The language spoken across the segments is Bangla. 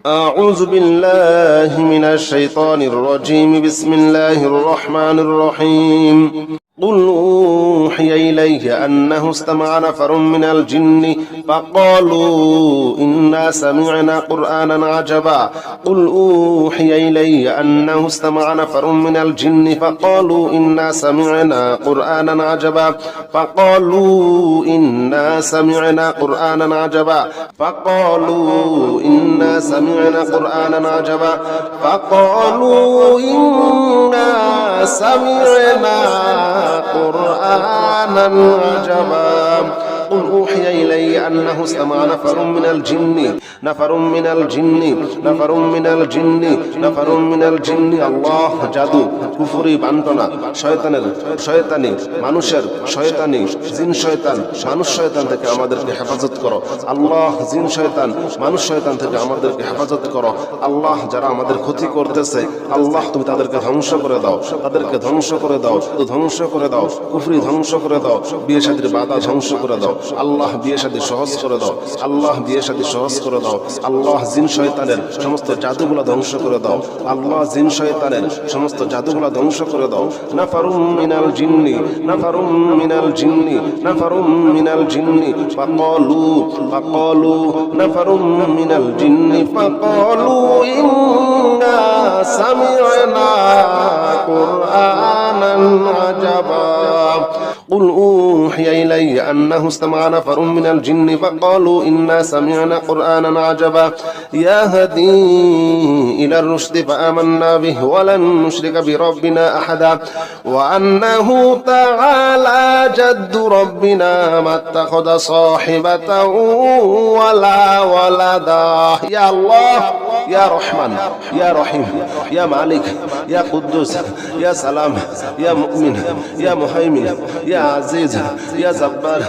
أعوذ بالله من الشيطان الرجيم بسم الله الرحمن الرحيم قل أوحي إلي أنه استمع نفر من الجن فقالوا إنا سمعنا قرآنا عجبا قل أوحي إلي أنه استمع نفر من الجن فقالوا إنا سمعنا قرآنا عجبا فقالوا إنا سمعنا قرآنا عجبا فقالوا إنا سمعنا قرآنا عجبا فقالوا إنا سمعنا قرآنا عجبا قل أوحي إلي أنه استمع نفر من الجن আল্লাহ জাদু কুফরি বান্টনা শয়তানি মানুষের শয়তানি জিন শয়তান মানুষ শয়তান থেকে আমাদেরকে হেফাজত করো আল্লাহ। জিন শয়তান মানুষ শয়তান থেকে আমাদেরকে হেফাজত করো আল্লাহ। যারা আমাদের ক্ষতি করতেছে আল্লাহ তুমি তাদেরকে ধ্বংস করে দাও, তাদেরকে ধ্বংস করে দাও, ধ্বংস করে দাও, কুফরি ধ্বংস করে দাও, বিয়ে শাদীর বাধা ধ্বংস করে দাও আল্লাহ, বিয়ে শাদী সহজ করে দাও আল্লাহ, বিয়ে শাদী সহজ করে দাও আল্লাহ। জিন শয়তানের সমস্ত জাদুগুলো ধ্বংস করে দাও আল্লাহ, জিন শয়তানের সমস্ত জাদুগুলো ধ্বংস করে দাও। নাফারুম মিনাল জিন্নি নাফারুম মিনাল জিন্নি নাফারুম মিনাল জিন্নি ফাকালু নাফারুম মিনাল জিন্নি ফাকালু ইন্না সামি'না কুরআনান আজাবা قل أوحي إلي أنه استمع نفر من الجن فقالوا إنا سمعنا قرآنا عجبا يهدي إلى الرشد فآمنا به ولن نشرك بربنا أحدا وأنه تعالى جد ربنا ما اتخذ صاحبة ولا ولدا يا الله يا رحمن يا رحيم يا مالك يا قدوس يا سلام يا مؤمن يا مهيمن يا عزيز يا جبار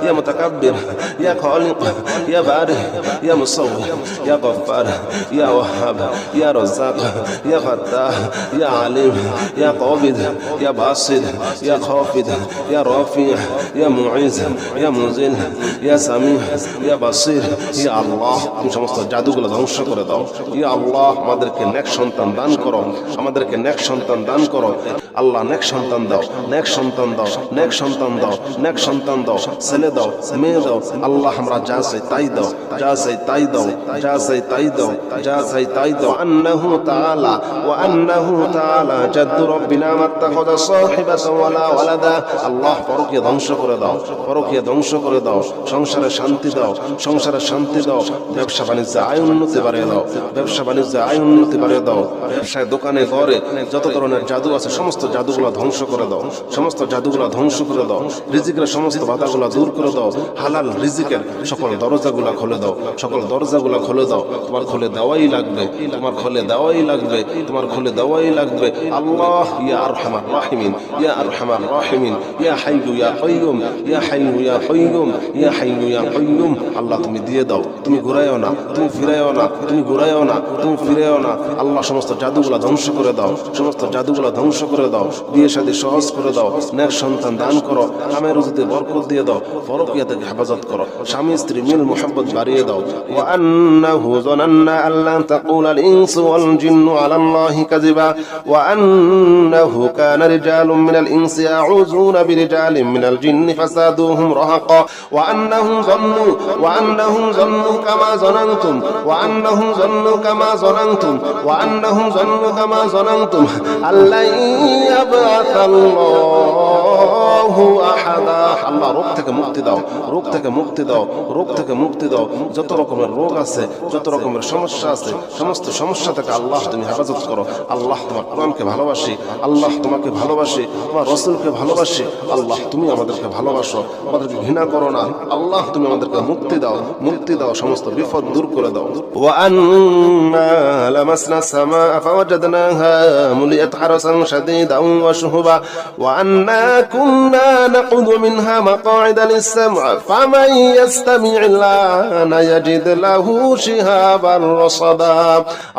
يا متكبر يا خالق يا بارئ يا مصور يا غفار يا وهاب يا رزاق يا فتاح يا عليم يا قابض يا باسط يا خافض يا رافع يا معز يا منزل يا سميع يا بصير يا الله তুমি সমস্ত জাদুগুলো ধ্বংস করে দাও ইয়া আল্লাহ। আমাদেরকে নেক সন্তান দান করো, আমাদেরকে নেক সন্তান দান করো আল্লাহ। নেক সন্তান দাও, নেক সন্তান দাও, নেক সন্তান দাও, নেক সন্তান দাও, ছেলে দাও, মেয়ে দাও আল্লাহ। আমরা যা চাই তাই দাও, যা চাই তাই দাও, যা চাই তাই দাও, যা চাই তাই দাও। আন্নাহু তাআলা ওয়া আন্নাহু তাআলা জাদ্দু রাব্বিনা মাত্তাখাযা সাহিবাতান ওয়ালা ওয়ালাদা আল্লাহ। পরকীয়া ধ্বংস করে দাও, পরকীয়া ধ্বংস করে দাও, সংসারে শান্তি দাও, সংসারে শান্তি দাও, ব্যবসা বাণিজ্যে আয় উন্নতি বাড়িয়ে দাও, ব্যবসা বাণিজ্যে আয় উন্নতি বাড়িয়ে দাও। ব্যবসায় দোকানে ঘরে যত ধরনের জাদু আছে সমস্ত জাদুগুলো ধ্বংস করে দাও, সমস্ত জাদুগুলো ধ্বংস করে দাও। রিজিকের সমস্ত বাধাগুলো দূর করে দাও, হালাল রিজিকের সকল দরজাগুলো খুলে দাও, সকল দরজাগুলো খুলে দাও। তোমার খুলে দেওয়াই লাগবে, তোমার খুলে দেওয়াই লাগবে, তোমার খুলে দেওয়াই লাগবে আল্লাহ। ইয়া আরহামার রাহিমিন ইয়া আরহামার রাহিমিন ইয়া হাইয়ু ইয়া কাইয়ুম ইয়া হাইয়ু ইয়া কাইয়ুম ইয়া হাইয়ু ইয়া কাইয়ুম আল্লাহ তুমি দিয়ে দাও, তুমি ঘুরাইও না, তুমি ফিরাইও না, তুমি ঘুরাইও না, তুমি ফিরাইও না আল্লাহ। সমস্ত জাদুগুলো ধ্বংস করে দাও, সমস্ত জাদুগুলো ধ্বংস করে দাও। বিয়ে শাদী সহজ করে দাও, নেক সন্তান দান করো, কামে রুজিতে বরকত দিয়ে দাও, পরকীয়া থেকে হেফাজত করো, স্বামী স্ত্রী মিল মুহাব্বত বাড়িয়ে দাও। ওয়া আন্নাহু যানান্না আল্লা তাকুলাল ইনসু ওয়াল জিন্নু আলাল্লাহি কাযিবা ওয়া আন্নাহু কানা রিজালুম মিনাল ইনসি ইয়াউযুনা বিরিজালিন মিনাল জিন্নি ফাসাদুহুম রাহাকা ওয়া আন্নাহুম যান্নু কামা যানানতুম ওয়া আন্নাহুম যান্নু কামা যানানতুম ওয়া আন্নাহুম যান্নু কামা যানানতুম আল্লা ইয়াবআসাল্লাহু আহাদা আল্লাহ। রোগ থেকে মুক্তি দাও, রোগ থেকে মুক্তি দাও, রোগ থেকে মুক্তি দাও। যত রকমের রোগ আছে, যত রকমের সমস্যা আছে সমস্ত সমস্যা থেকে আল্লাহ তুমি হেফাজত করো আল্লাহ। তোমার কোরআনকে ভালোবাসি আল্লাহ, তোমাকে ভালোবাসি, তোমার রাসূলকে ভালোবাসি আল্লাহ। তুমি আমাদেরকে ভালোবাসো, আমাদেরকে ঘৃণা করো না আল্লাহ। তুমি আমাদেরকে মুক্তি দাও, মুক্তি দাও, সমস্ত বিপদ দূর করে দাও। ওয়া আন্না লামাসনা সামাআ ফাওয়াজাদনাহা মুলিয়াত হারাসান শাদীদান ওয়া শুহুবা ওয়া আন্না কুন্না নাকুদু মিনহা মাকআইদা লিস-সাম'i ফামান ইয়াস্তামি'il আনা ইয়াজিদ লাহু শিহাবান রাসাদা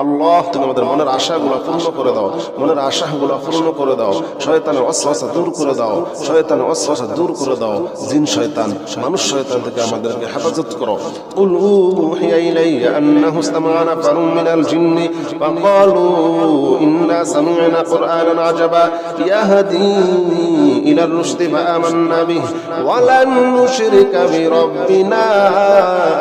আল্লাহ। তুমি আমাদের মনের আশাগুলো পূর্ণ করে দাও, মনের আশাগুলো পূর্ণ করে দাও। শয়তানের ওয়াসওয়াসা দূর করে দাও, শয়তানের ওয়াসওয়াসা দূর করে দাও। জিন শয়তান মানুষ শয়তান থেকে আমাদেরকে হেফাজত করো। কুল উহিয়া ইলাইয়া আন্নাহু ইসতামা'a নাফারুম نفر من الجن فقالوا إنا سمعنا قرآنا عجبا يهدي إلى الرشد فآمنا به ولن نشرك بربنا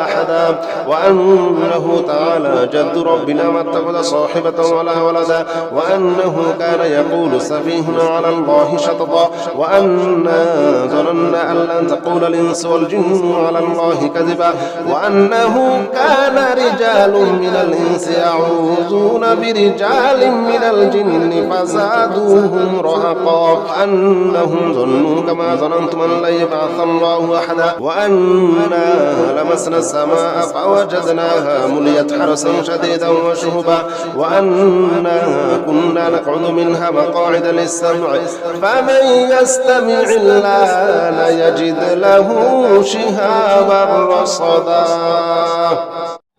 أحدا وأنه تعالى جد ربنا ما اتخذ صاحبة ولا ولدا وأنه كان يقول سفيهنا على الله شططا وأنا ظننا أن لن تقول الإنس والجن على الله كذبا وأنه كان رجال من الإنس يعوذون برجال من الجن فزادوهم رهقا وأنهم ظنوا كما ظننتم أن لن يبعث الله أحدا وأنا لمسنا السماء فوجدناها مليت حرسا شديدا وشهبا وأنا كنا نقعد منها مقاعد للسمع فمن يستمع الآن يجد له شهابا رصدا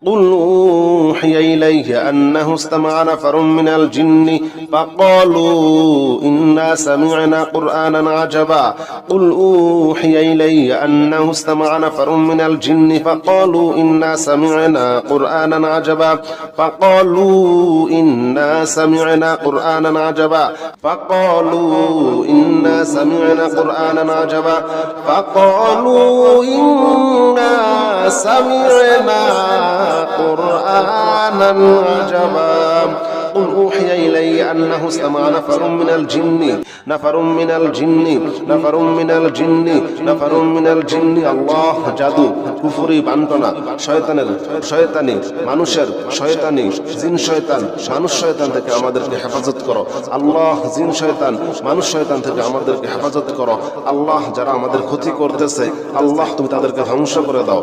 قل أوحي إلي أنه استمع نفر من الجن فقالوا إنا سمعنا قرآنا عجبا قل أوحي إلي أنه استمع نفر من الجن فقالوا إنا سمعنا قرآنا عجبا فقالوا إنا سمعنا قرآنا عجبا فقالوا إنا سمعنا قرآنا عجبا فقالوا إنا سمعنا قرآنا عجبا قل أوحي إلي أنه استمع نفر من الجن الله জাদু কুফরি বান্টনা শয়তানি মানুষের শয়তানি জিন শয়তান মানুষ শয়তান থেকে আমাদেরকে হেফাজত করো আল্লাহ জিন শয়তান মানুষ শয়তান থেকে আমাদেরকে হেফাজত করো আল্লাহ যারা আমাদের ক্ষতি করতেছে আল্লাহ তুমি তাদেরকে ধ্বংস করে দাও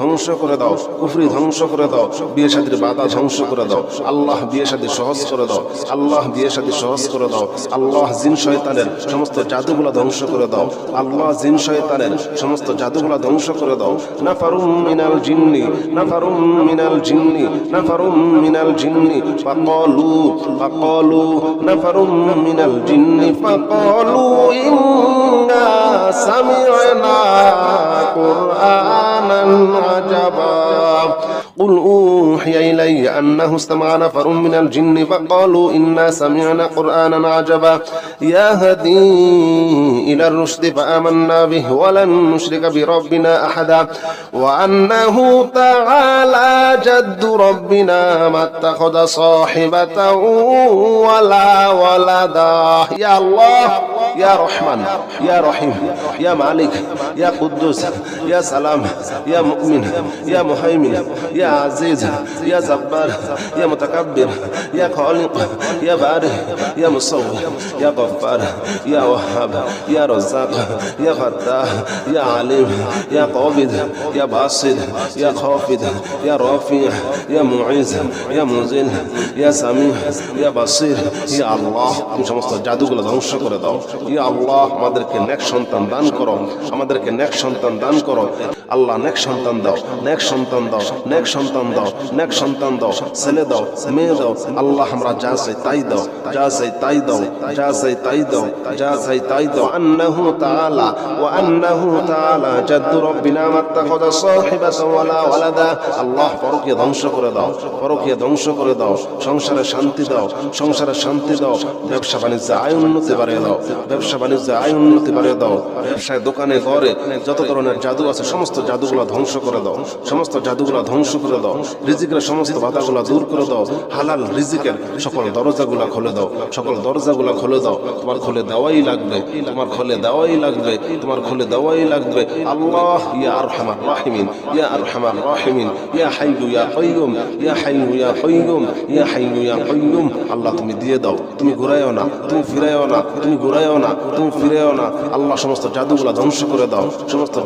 ধ্বংস করে দাও কুফরি ধ্বংস করে দাও বিয়ে শাদীর বাধা ধ্বংস করে দাও আল্লাহ বিয়ে শাদী সহজ করে দাও আল্লাহ জিন শয়তানের সমস্ত জাদুগুলো ধ্বংস করে দাও আল্লাহ জিন শয়তানের সমস্ত জাদুগুলো ধ্বংস করে দাও নাফারুম মিনাল জিন্নি ফাকালু নাফারুম মিনাল জিন্নি ফাকালু ইন্না সামি'না কুরআনান আজাবা قل أوحي إلي أنه استمع نفر من الجن فقالوا إنا سمعنا قرآنا عجبا يهدي إلى الرشد فآمنا به ولن نشرك بربنا أحدا وأنه تعالى جد ربنا ما اتخذ صاحبة ولا ولدا يا الله يا رحمن يا رحيم يا مالك يا قدوس يا سلام يا مؤمن يا مهيمن يا عزيز يا جبار يا متكبر يا خالق يا بارئ يا مصور يا غفار يا وهاب يا رزاق يا فتاح يا عليم يا قابض يا باسط يا خافض يا رافع يا معز يا منزل يا سميع يا بصير يا الله তুমি সমস্ত জাদুগুলো ধ্বংস করে দাও ইয়া আল্লাহ আমাদেরকে নেক সন্তান দান করো আল্লাহ নেক সন্তান দাও ছেলে দাও মেয়ে দাও আল্লাহ আমরা যা চাই তাই দাও আন্নাহু তাআলা জাদ্দু রব্বিনা মাত্তাখাযা সাহিবাতান ওয়ালা ওয়ালাদা আল্লাহ পরকীয়া ধ্বংস করে দাও সংসারে শান্তি দাও ব্যবসা বাণিজ্য আয় উন্নতি বাড়িয়ে দাও ব্যবসায় দোকানে ঘরে যত ধরনের জাদু আছে সমস্ত জাদুগুলো ধ্বংস করে দাও রিজিকের সমস্ত বাধাগুলো দূর করে দাও হালাল রিজিকের সকল দরজাগুলো খুলে দাও তোমার খুলে দেওয়াই লাগবে আল্লাহ ইয়া আরহামার রাহিমিন ইয়া হাইয়্যু ইয়া কাইয়্যুম আল্লাহ তুমি দিয়ে দাও তুমি ঘুরাইও না তুমি ফিরাইও না আল্লাহ সমস্ত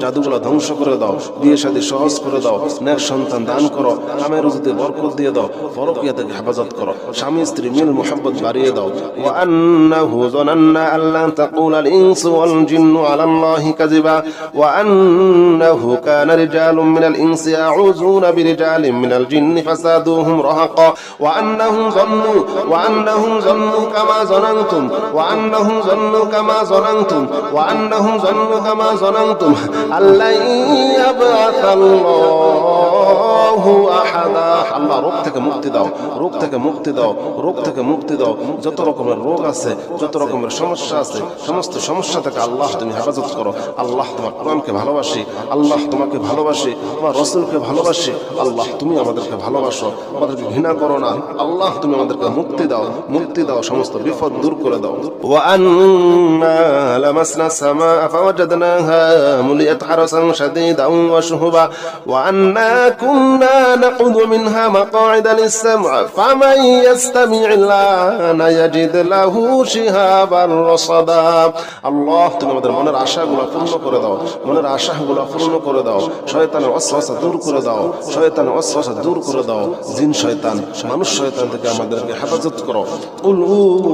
জাদুগুলো ধ্বংস করে দাও বিয়ে শাদী সহজ করে দাও নেক সন্তান দান করো কামে রুজিতে বরকত দিয়ে দাও পরকীয়া থেকে হেফাজত করো স্বামী স্ত্রী মিল মুহাব্বত বাড়িয়ে দাও ওয়া আন্নাহু যানান্না আল্লা তাকুলাল ইনসু ওয়াল জিন্নু আলাল্লাহি কাযিবা ওয়া আন্নাহু কানা রিজালুম মিনাল ইনসি ইয়াউযুনা বিরিজালিন মিনাল জিন্নি ফাসাদুহুম রাহাকা ওয়া আন্নাহুম যান্নু কামা যানান্তুম আল্লা ইয়াবআসাল্লাহু আল্লাহু আহাদা, আল্লাহ রোগ থেকে মুক্তি দাও, রোগ থেকে মুক্তি দাও, রোগ থেকে মুক্তি দাও। যত রকমের রোগ আছে, যত রকমের সমস্যা আছে, সমস্ত সমস্যা থেকে আল্লাহ তুমি হেফাজত করো। আল্লাহ তোমার কোরআনকে ভালোবাসি, আল্লাহ তোমাকে ভালোবাসি, তোমার রাসূলকে ভালোবাসি। আল্লাহ তুমি আমাদেরকে ভালোবাসো, আমাদেরকে ঘৃণা করো না। আল্লাহ তুমি আমাদেরকে মুক্তি দাও, মুক্তি দাও, সমস্ত বিপদ দূর করে দাও। ওয়া আন্না লামাসনা সামা ফাওয়াজাদনাহা মুলিয়াত হারাসান শাদীদান ওয়া শুহুবা ওয়া আন্না কুন্না নাকুদু মিনহা মাকআইদা লিস-সাম'i ফামান ইয়াস্তামি'il আনা ইয়াজিদ লাহু শিহাবান রাসাদা। আল্লাহ তুমি আমাদের মনের আশাগুলো পূর্ণ করে দাও, মনের আশাগুলো পূর্ণ করে দাও। শয়তানের ওয়াসওয়াসা দূর করে দাও, শয়তানের ওয়াসওয়াসা দূর করে দাও। জিন শয়তান, মানুষ শয়তান থেকে আমাদেরকে হেফাজত করো। কুল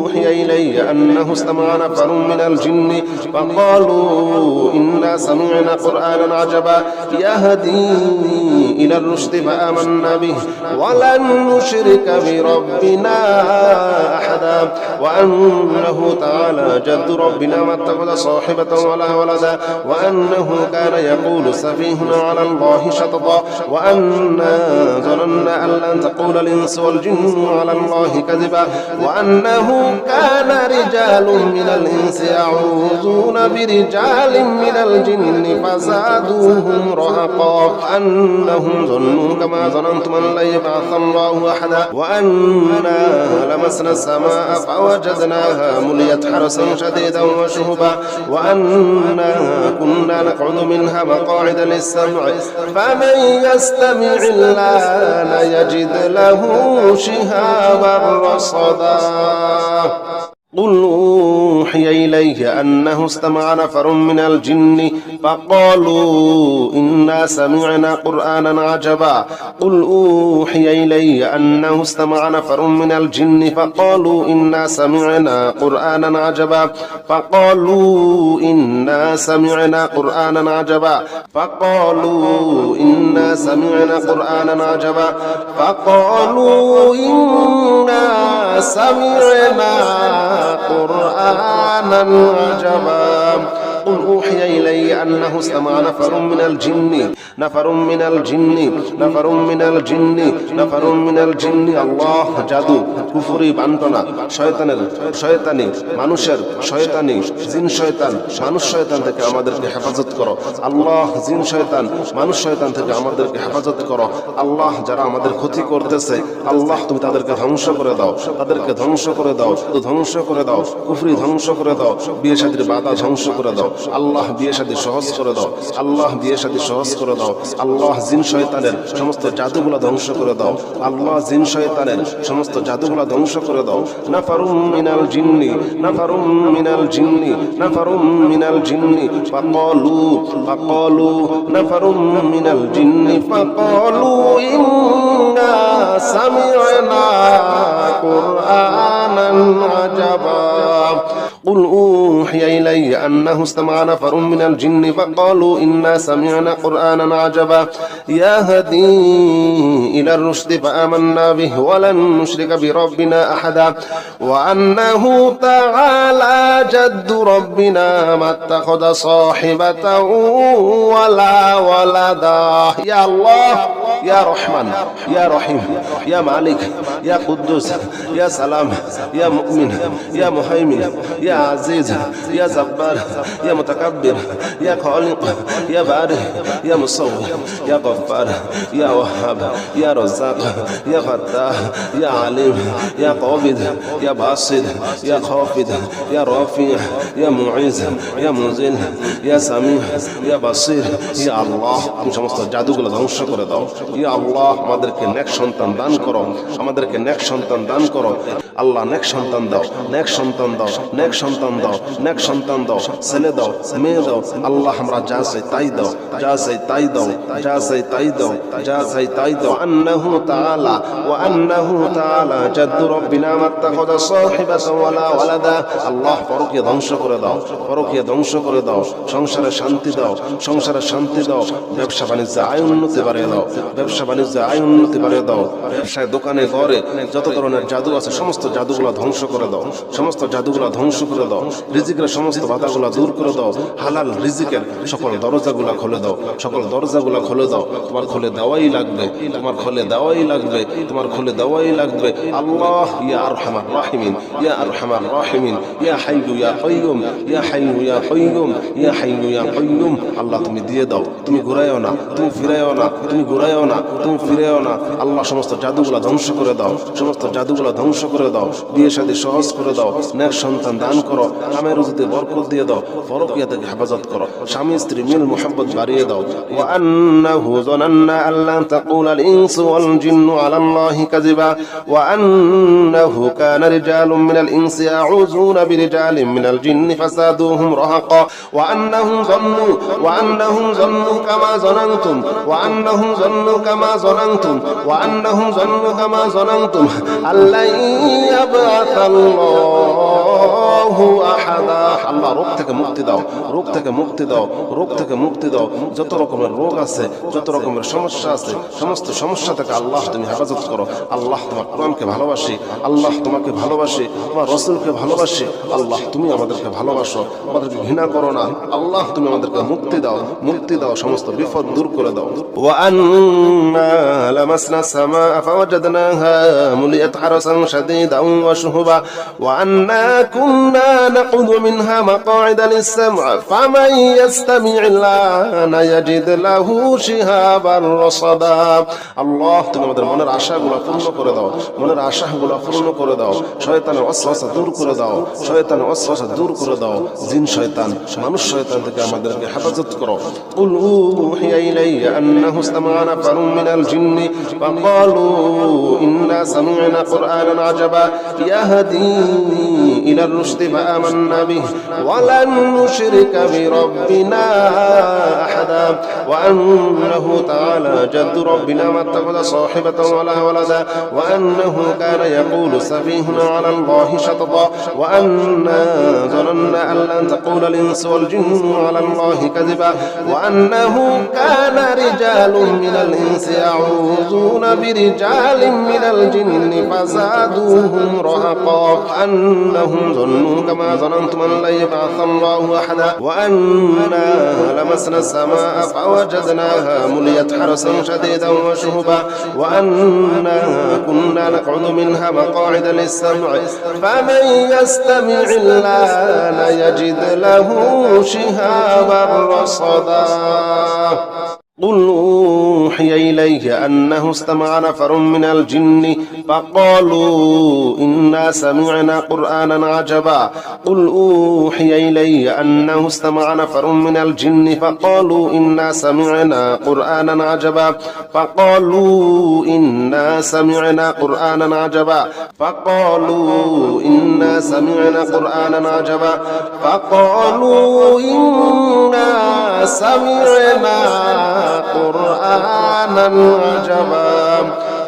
উহিয়া ইলাইয়া আন্নাহু ইসতামা'a নাফারুম মিনাল জিন্নি ফাকালু ইন্না সামি'না কুরআনান আজাবা ইয়াহদি ইলার রুশদি ফাআমান্না বিহি ওয়া লান নুশরিকা বিরাব্বিনা আহাদা ওয়া আন্নাহু তাআলা জাদ্দু রাব্বিনা মাত্তাখাযা সাহিবাতান ওয়ালা ওয়ালাদা ওয়া আন্নাহু কানা ইয়াকুলু সাফীহুনা আলা আল্লাহি শাতাতা ওয়া আন্না ظننا أن لن تقول الإنس والجن على الله كذبا وأنه كان رجال من الإنس يعوذون برجال من الجن فزادوهم رهقا أنهم ظنوا كما ظننتم أن لن يبعث الله أحدا وأنا لمسنا السماء فوجدناها مليت حرسا شديدا وشهبا وأنا كنا نقعد منها مقاعد للسمع فمن يستمع الآن يجد له شهابا رصدا قل أوحي إليه أنه استمع نفر من الجن فقالوا إنا سمعنا قرآنا عجبا قل أوحي إليه أنه استمع نفر من الجن فقالوا إنا سمعنا قرآنا عجبا فقالوا إنا سمعنا قرآنا عجبا فقالوا إنا سمعنا قرآنا عجبا فقالوا إنا سمعنا قرآنا عجبا قل أوحي إلي أنه استمع نفر من الجن نفر من الجن نفر من الجن نفر من الجن الله জাদু কুফরি বান্টনা শয়তানের শয়তানি মানুষের শয়তানি জিন শয়তান মানুষ শয়তান থেকে আমাদেরকে হেফাজত করো। আল্লাহ জিন শয়তান মানুষ শয়তান থেকে আমাদেরকে হেফাজত করো। আল্লাহ যারা আমাদের ক্ষতি করতেছে আল্লাহ তুমি তাদেরকে ধ্বংস করে দাও, তাদেরকে ধ্বংস করে দাও, ধ্বংস করে দাও, কুফরি ধ্বংস করে দাও, বিয়ে শাদীর বাধা ধ্বংস করে দাও। আল্লাহ বিয়ে শাদী সহজ করে দাও, আল্লাহ বিয়ে শাদী সহজ করে দাও। আল্লাহ জিন শয়তানের সমস্ত জাদুগুলা ধ্বংস করে দাও, আল্লাহ জিন শয়তানের সমস্ত জাদুগুলা ধ্বংস করে দাও। নাফারুম মিনাল জিন্নি নাফারুম মিনাল জিন্নি নাফারুম মিনাল জিন্নি ফাকালু ফাকালু নাফারুম মিনাল জিন্নি ফাকালু ইন্না সামি'না কুরআনান আজাবা قل أوحي إلي أنه استمع نفر من الجن فقالوا إنا سمعنا قرآنا عجبا يهدي إلى الرشد فآمنا به ولن نشرك بربنا أحدا وأنه تعالى جد ربنا ما اتخذ صاحبة ولا ولدا يا الله يا رحمن يا رحيم يا مالك يا قدوس يا سلام يا مؤمن يا مهيمن يا عزيز يا جبار يا متكبر يا خالق يا بارئ يا مصور يا غفار يا وهاب يا رزاق يا فتاح يا عليم يا قابض يا باسط يا خافض يا رافع يا معز يا منزل يا سميع يا بصير يا الله তুমি সমস্ত জাদুগুলো ধ্বংস করে দাও। ইয়া আল্লাহ আমাদেরকে নেক সন্তান দান করো, আমাদেরকে নেক সন্তান দান করো। আল্লাহ নেক সন্তান দাও, নেক সন্তান দাও, নেক সন্তান দাও, নেক সন্তান দাও, ছেলে দাও, মেয়ে দাও। আল্লাহ আমরা যা চাই তাই দাও, যা চাই তাই দাও, যা চাই তাই দাও, যা চাই তাই দাও। আন্নাহু তাআলা ওয়া আন্নাহু তাআলা জাদ্দু রাব্বিনা মাত্তাখাযা সাহিবাতান ওয়ালা ওয়ালাদা। আল্লাহ পরকীয়া ধ্বংস করে দাও, পরকীয়া ধ্বংস করে দাও। সংসারে শান্তি দাও, সংসারে শান্তি দাও। ব্যবসা বাণিজ্যে আয় উন্নতি বাড়িয়ে দাও, ব্যবসা বাণিজ্যে আয় উন্নতি বাড়িয়ে দাও, ব্যবসায় দোকানে ঘরে যত ধরনের জাদু আছে সমস্ত জাদুগুলা ধ্বংস করে দাও, সমস্ত জাদুগুলা ধ্বংস করে দাও, রিজিকের সমস্ত বাধাগুলা দূর করে দাও, হালাল রিজিকের সকল দরজাগুলা খুলে দাও, সকল দরজাগুলা খুলে দাও। তোমার খুলে দেওয়াই লাগবে, তোমার খুলে দেওয়াই লাগবে, তোমার খুলে দেওয়াই লাগবে। আল্লাহ ইয়া আরহামার রাহিমিন, ইয়া আরহামার রাহিমিন, ইয়া হাইয়্যু ইয়া কাইয়্যুম, ইয়া হাইয়্যু ইয়া কাইয়্যুম, ইয়া হাইয়্যু ইয়া কাইয়্যুম। আল্লাহ তুমি দিয়ে দাও, তুমি ঘুরাইও না, তুমি ফিরাইও না, তুমি ঘুরাইও না, তুমি ফিরাইও না। আল্লাহ সমস্ত জাদুগুলা ধ্বংস করে দাও, সমস্ত জাদুগুলা ধ্বংস করে দাও। বিয়ে শাদী সহজ করে দাও, নেক সন্তান দান করো, কামের রুজিতে বরকত দিয়ে দাও, পরকীয়া থেকে হেফাজত করো, স্বামী স্ত্রী মিল মুহাব্বত বাড়িয়ে দাও। ওয়া আন্নাহু যানান্না আল্লা তাকুলাল ইনসু ওয়াল জিন্নু আলাল্লাহি কাযিবা ওয়া আন্নাহু কানা রিজালুম মিনাল ইনসি ইয়াউযুনা বিরিজালিম মিনাল জিন্নি ফাসাদুহুম রাহাকা ওয়া আন্নাহুম যান্নু কামা যানানতুম ওয়া আন্নাহুম যান্নু কামা যানানতুম ওয়া আন্নাহুম যান্নু কামা যানানতুম আল্লা ইয়াবআসাল্লাহু আহাদা। আল্লাহ রোগ থেকে মুক্তি দাও, রোগ থেকে মুক্তি দাও, রোগ থেকে মুক্তি দাও। যত রকমের রোগ আছে, যত রকমের সমস্যা আছে, সমস্ত সমস্যা থেকে আল্লাহ তুমি হেফাজত করো। আল্লাহ তোমার কোরআনকে ভালোবাসি, আল্লাহ তোমাকে ভালোবাসি, তোমার রাসূলকে ভালোবাসি। আল্লাহ তুমি আমাদেরকে ভালোবাসো, আমাদেরকে ঘৃণা করো না। আল্লাহ তুমি আমাদেরকে মুক্তি দাও, মুক্তি দাও, সমস্ত বিপদ দূর করে দাও। ওয়া আন্না লামাসনা সামা ফাওয়াজাদনাহা মুলিয়াত হারাসান শাদীদান ওয়া শুহুবা ওয়া আন্না কুন্না নাকুযু মিনহা মাকআইদা লিস-সাম'i ফামান ইয়াস্তামি'il আনা ইয়াজিদ লাহু শিহাবান রাসাদা। আল্লাহ তুমি আমাদের মনের আশাগুলো পূর্ণ করে দাও, মনের আশাগুলো পূর্ণ করে দাও। শয়তানের ওয়াসওয়াসা দূর করে দাও, শয়তানের ওয়াসওয়াসা দূর করে দাও। জিন শয়তান, মানুষ শয়তান থেকে আমাদেরকে হেফাজত করো। কুল উহিয়া ইলাইয়া আন্নাহু ইসতামা'a নাফারুম মিনাল জিন্নি ফাকালু ইন্না সামি'না কুরআনান আজাবা ইয়াহদি ইলার রুশদি ফাআমান্না বিহি ওয়া লান নুশরিকা বিরাব্বিনা আহাদা ওয়া আন্নাহু তাআলা জাদ্দু রাব্বিনা মাত্তাখাযা সাহিবাতান ওয়ালা ওয়ালাদা ওয়া আন্নাহু কানা ইয়াকুলু সাফীহুনা আলা আল্লাহি শাতাতা ওয়া আন্না যানান্না আন লান তাকুলাল ইনসু ওয়াল জিন্নু আলা আল্লাহি কাযিবা ওয়া আন্নাহু কানা রিজালুম মিনাল ইনসি ইয়াউযুনা বিরিজালিম মিনাল জিন্নি ফাযাদুহুম রাহাকা আন্নাহুম যান্নু কামা যানানতুম আন লা ইয়াবআসাল্লাহু আহাদা ওয়া আন্না লামাসনা সামা'a ফাওয়াজাদনাহা মুলিয়াত হারাসান শাদীদান ওয়া শুহুবা ওয়া আন্না কুন্না নাকউদু মিনহা মাকআইদা লিস-সাম'i ফামান ইয়াস্তামি'il আনা ইয়াজিদ লাহু শিহাবান রাসাদা। قل أوحي إلي أنه استمع نفر من الجن فقالوا إنا سمعنا قرآنا عجبا قل أوحي إلي أنه استمع نفر من الجن فقالوا إنا سمعنا قرآنا عجبا فقالوا إنا سمعنا قرآنا عجبا فقالوا إنا سمعنا قرآنا عجبا فقالوا إنا سمعنا قرآنا عجبا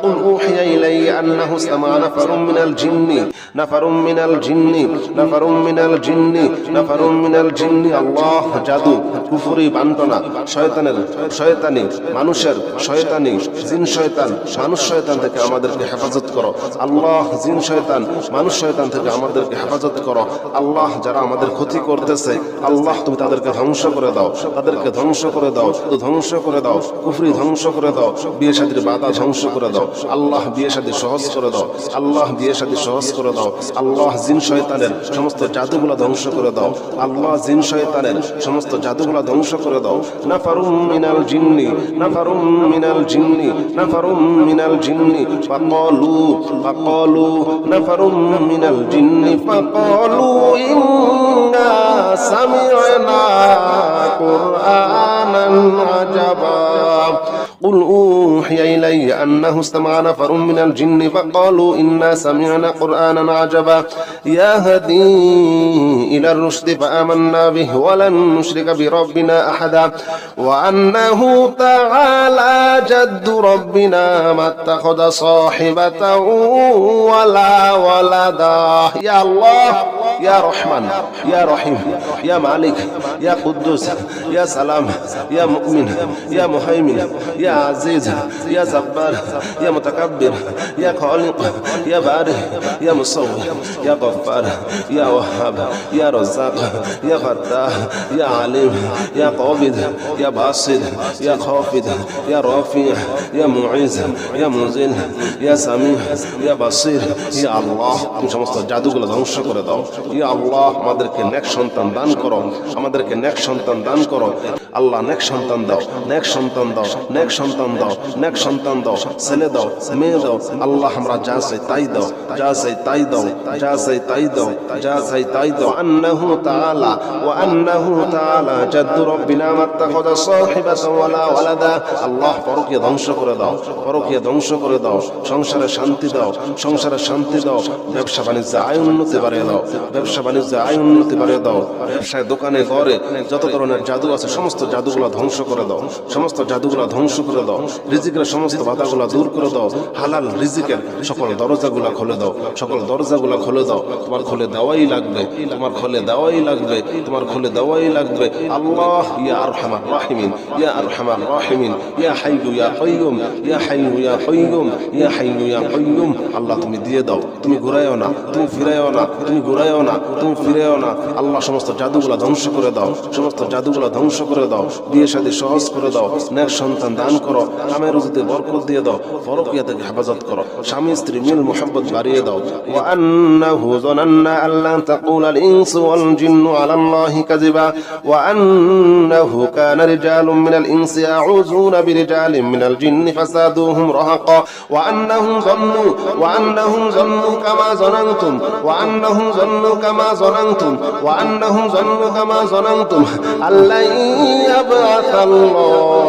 قل أوحي إلي أنه استمع نفر من الجن نفر من الجن نفر من الجن نفر من الجن الله জাদু কুফরি বান্টনা শয়তানের শয়তানি মানুষের শয়তানি জিন শয়তান মানুষ শয়তান থেকে আমাদেরকে হেফাজত করো। আল্লাহ জিন শয়তান মানুষ শয়তান থেকে আমাদেরকে হেফাজত করো। আল্লাহ যারা আমাদের ক্ষতি করতেছে আল্লাহ তুমি তাদেরকে ধ্বংস করে দাও, তাদেরকে ধ্বংস করে দাও, ধ্বংস করে দাও, কুফরি ধ্বংস করে দাও, বিয়ে শাদীর বাধা ধ্বংস করে দাও। আল্লাহ বিয়ে শাদী সহজ করে দাও, আল্লাহ বিয়ে শাদী সহজ করে দাও। আল্লাহ জিন শয়তানের সমস্ত জাদুগুলা ধ্বংস করে দাও, আল্লাহ জিন শয়তানের সমস্ত জাদুগুলা ধ্বংস করে দাও। নাফারুম মিনাল জিন্নি নাফারুম মিনাল জিন্নি নাফারুম মিনাল জিন্নি ফাকালু নাফারুম মিনাল জিন্নি ফাকালু ইন্না সামি'না কুরআনান আজাবা قل أوحي إلي أنه استمع نفر من الجن فقالوا إنا سمعنا قرآنا عجبا يهدي إلى الرشد فآمنا به ولن نشرك بربنا أحدا وأنه تعالى جد ربنا ما اتخذ صاحبة ولا ولدا. يا الله ইয়া রহমান, ইয়া রহিম, ইয়া মালিক, ইয়া কুদ্দুস, ইয়া সালাম, ইয়া মুমিন, ইয়া মুহাইমিন, ইয়া আজিজ, ইয়া জব্বার, ইয়া মুতাকাব্বির, ইয়া খালিক, ইয়া বারি, ইয়া মুসাওwir, ইয়া গফফার, ইয়া ওয়াহ্হাব, ইয়া রাজ্জাক, ইয়া ফাত্তাহ, ইয়া আলিম, ইয়া কাবিদ, ইয়া বাসিদ, ইয়া খাফিদ, ইয়া রাফি', ইয়া মুঈজ, ইয়া মুযিল, ইয়া সামি', ইয়া বাসির। ইয়া আল্লাহ, তুমি সমস্ত জাদুগুলো ধ্বংস করে দাও। ইয়া আল্লাহ, আমাদেরকে নেক সন্তান দান করো, আমাদেরকে নেক সন্তান দান করো। আল্লাহ নেক সন্তান দাও, নেক সন্তান দাও, নেক সন্তান দাও, নেক সন্তান দাও, ছেলে দাও, মেয়ে দাও। আল্লাহ আমরা যা চাই তাই দাও, যা চাই তাই দাও, যা চাই তাই দাও, যা চাই তাই দাও। আন্নাহু তাআলা ওয়া আন্নাহু তাআলা জাদ্দু রাব্বিনা মাত্তাখাযা সাহিবাতান ওয়ালা ওয়ালাদা। আল্লাহ পরকীয়া ধ্বংস করে দাও, পরকীয়া ধ্বংস করে দাও, সংসারে শান্তি দাও, সংসারে শান্তি দাও, ব্যবসা বাণিজ্যে আয় উন্নতি বাড়িয়ে দাও, ব্যবসা বাণিজ্যে আয় উন্নতি বাড়িয়ে দাও। ব্যবসায় দোকানে ঘরে যত ধরনের জাদু আছে সমস্ত জাদুগুলো ধ্বংস করে দাও, সমস্ত জাদুগুলো ধ্বংস করে দাও। রিজিকের সমস্ত বাধাগুলো দূর করে দাও, হালাল রিজিকের সকল দরজাগুলো খুলে দাও, সকল দরজাগুলো খুলে দাও। তোমার খুলে দেওয়াই লাগবে, তোমার খুলে দেওয়াই লাগবে, তোমার খুলে দেওয়াই লাগবে। আল্লাহ ইয়া আরহামার রাহিমিন, ইয়া আরহামার রাহিমিন, ইয়া হাইয়্যু ইয়া কাইয়্যুম, ইয়া হাইয়্যু ইয়া কাইয়্যুম, ইয়া হাইয়্যু ইয়া কাইয়্যুম। আল্লাহ তুমি দিয়ে দাও, তুমি ঘুরাইও না, তুমি ফিরাইও না, তুমি ঘুরাইও না, তুমি ফিরাইও না। আল্লাহ সমস্ত জাদুগুলো ধ্বংস করে দাও, সমস্ত জাদুগুলো ধ্বংস করে দাও। বিয়ে শাদী সহজ করে দাও, নেক সন্তান দান করো, কামে রুজিতে বরকত দিয়ে দাও, পরকীয়া থেকে হেফাজত করো, স্বামী স্ত্রী মিল মুহাব্বত বাড়িয়ে দাও। ওয়া আন্নাহু যানান্না আল্লা তাকুলাল ইনসু ওয়াল জিন্নু আলাল্লাহি কাযিবা ওয়া আন্নাহু কানা রিজালুম মিনাল ইনসি ইয়াউযুনা বিরিজালিম মিনাল জিন্নি ফাসাদুহুম রাহাকা ওয়া আন্নাহুম যান্নু ওয়া আন্নাহুম যান্নু কামা যানানতুম ওয়া আন্নাহুম যান্নু কামা যানানতুম ওয়া আন্নাহুম যান্নু কামা যানানতুম আল্লা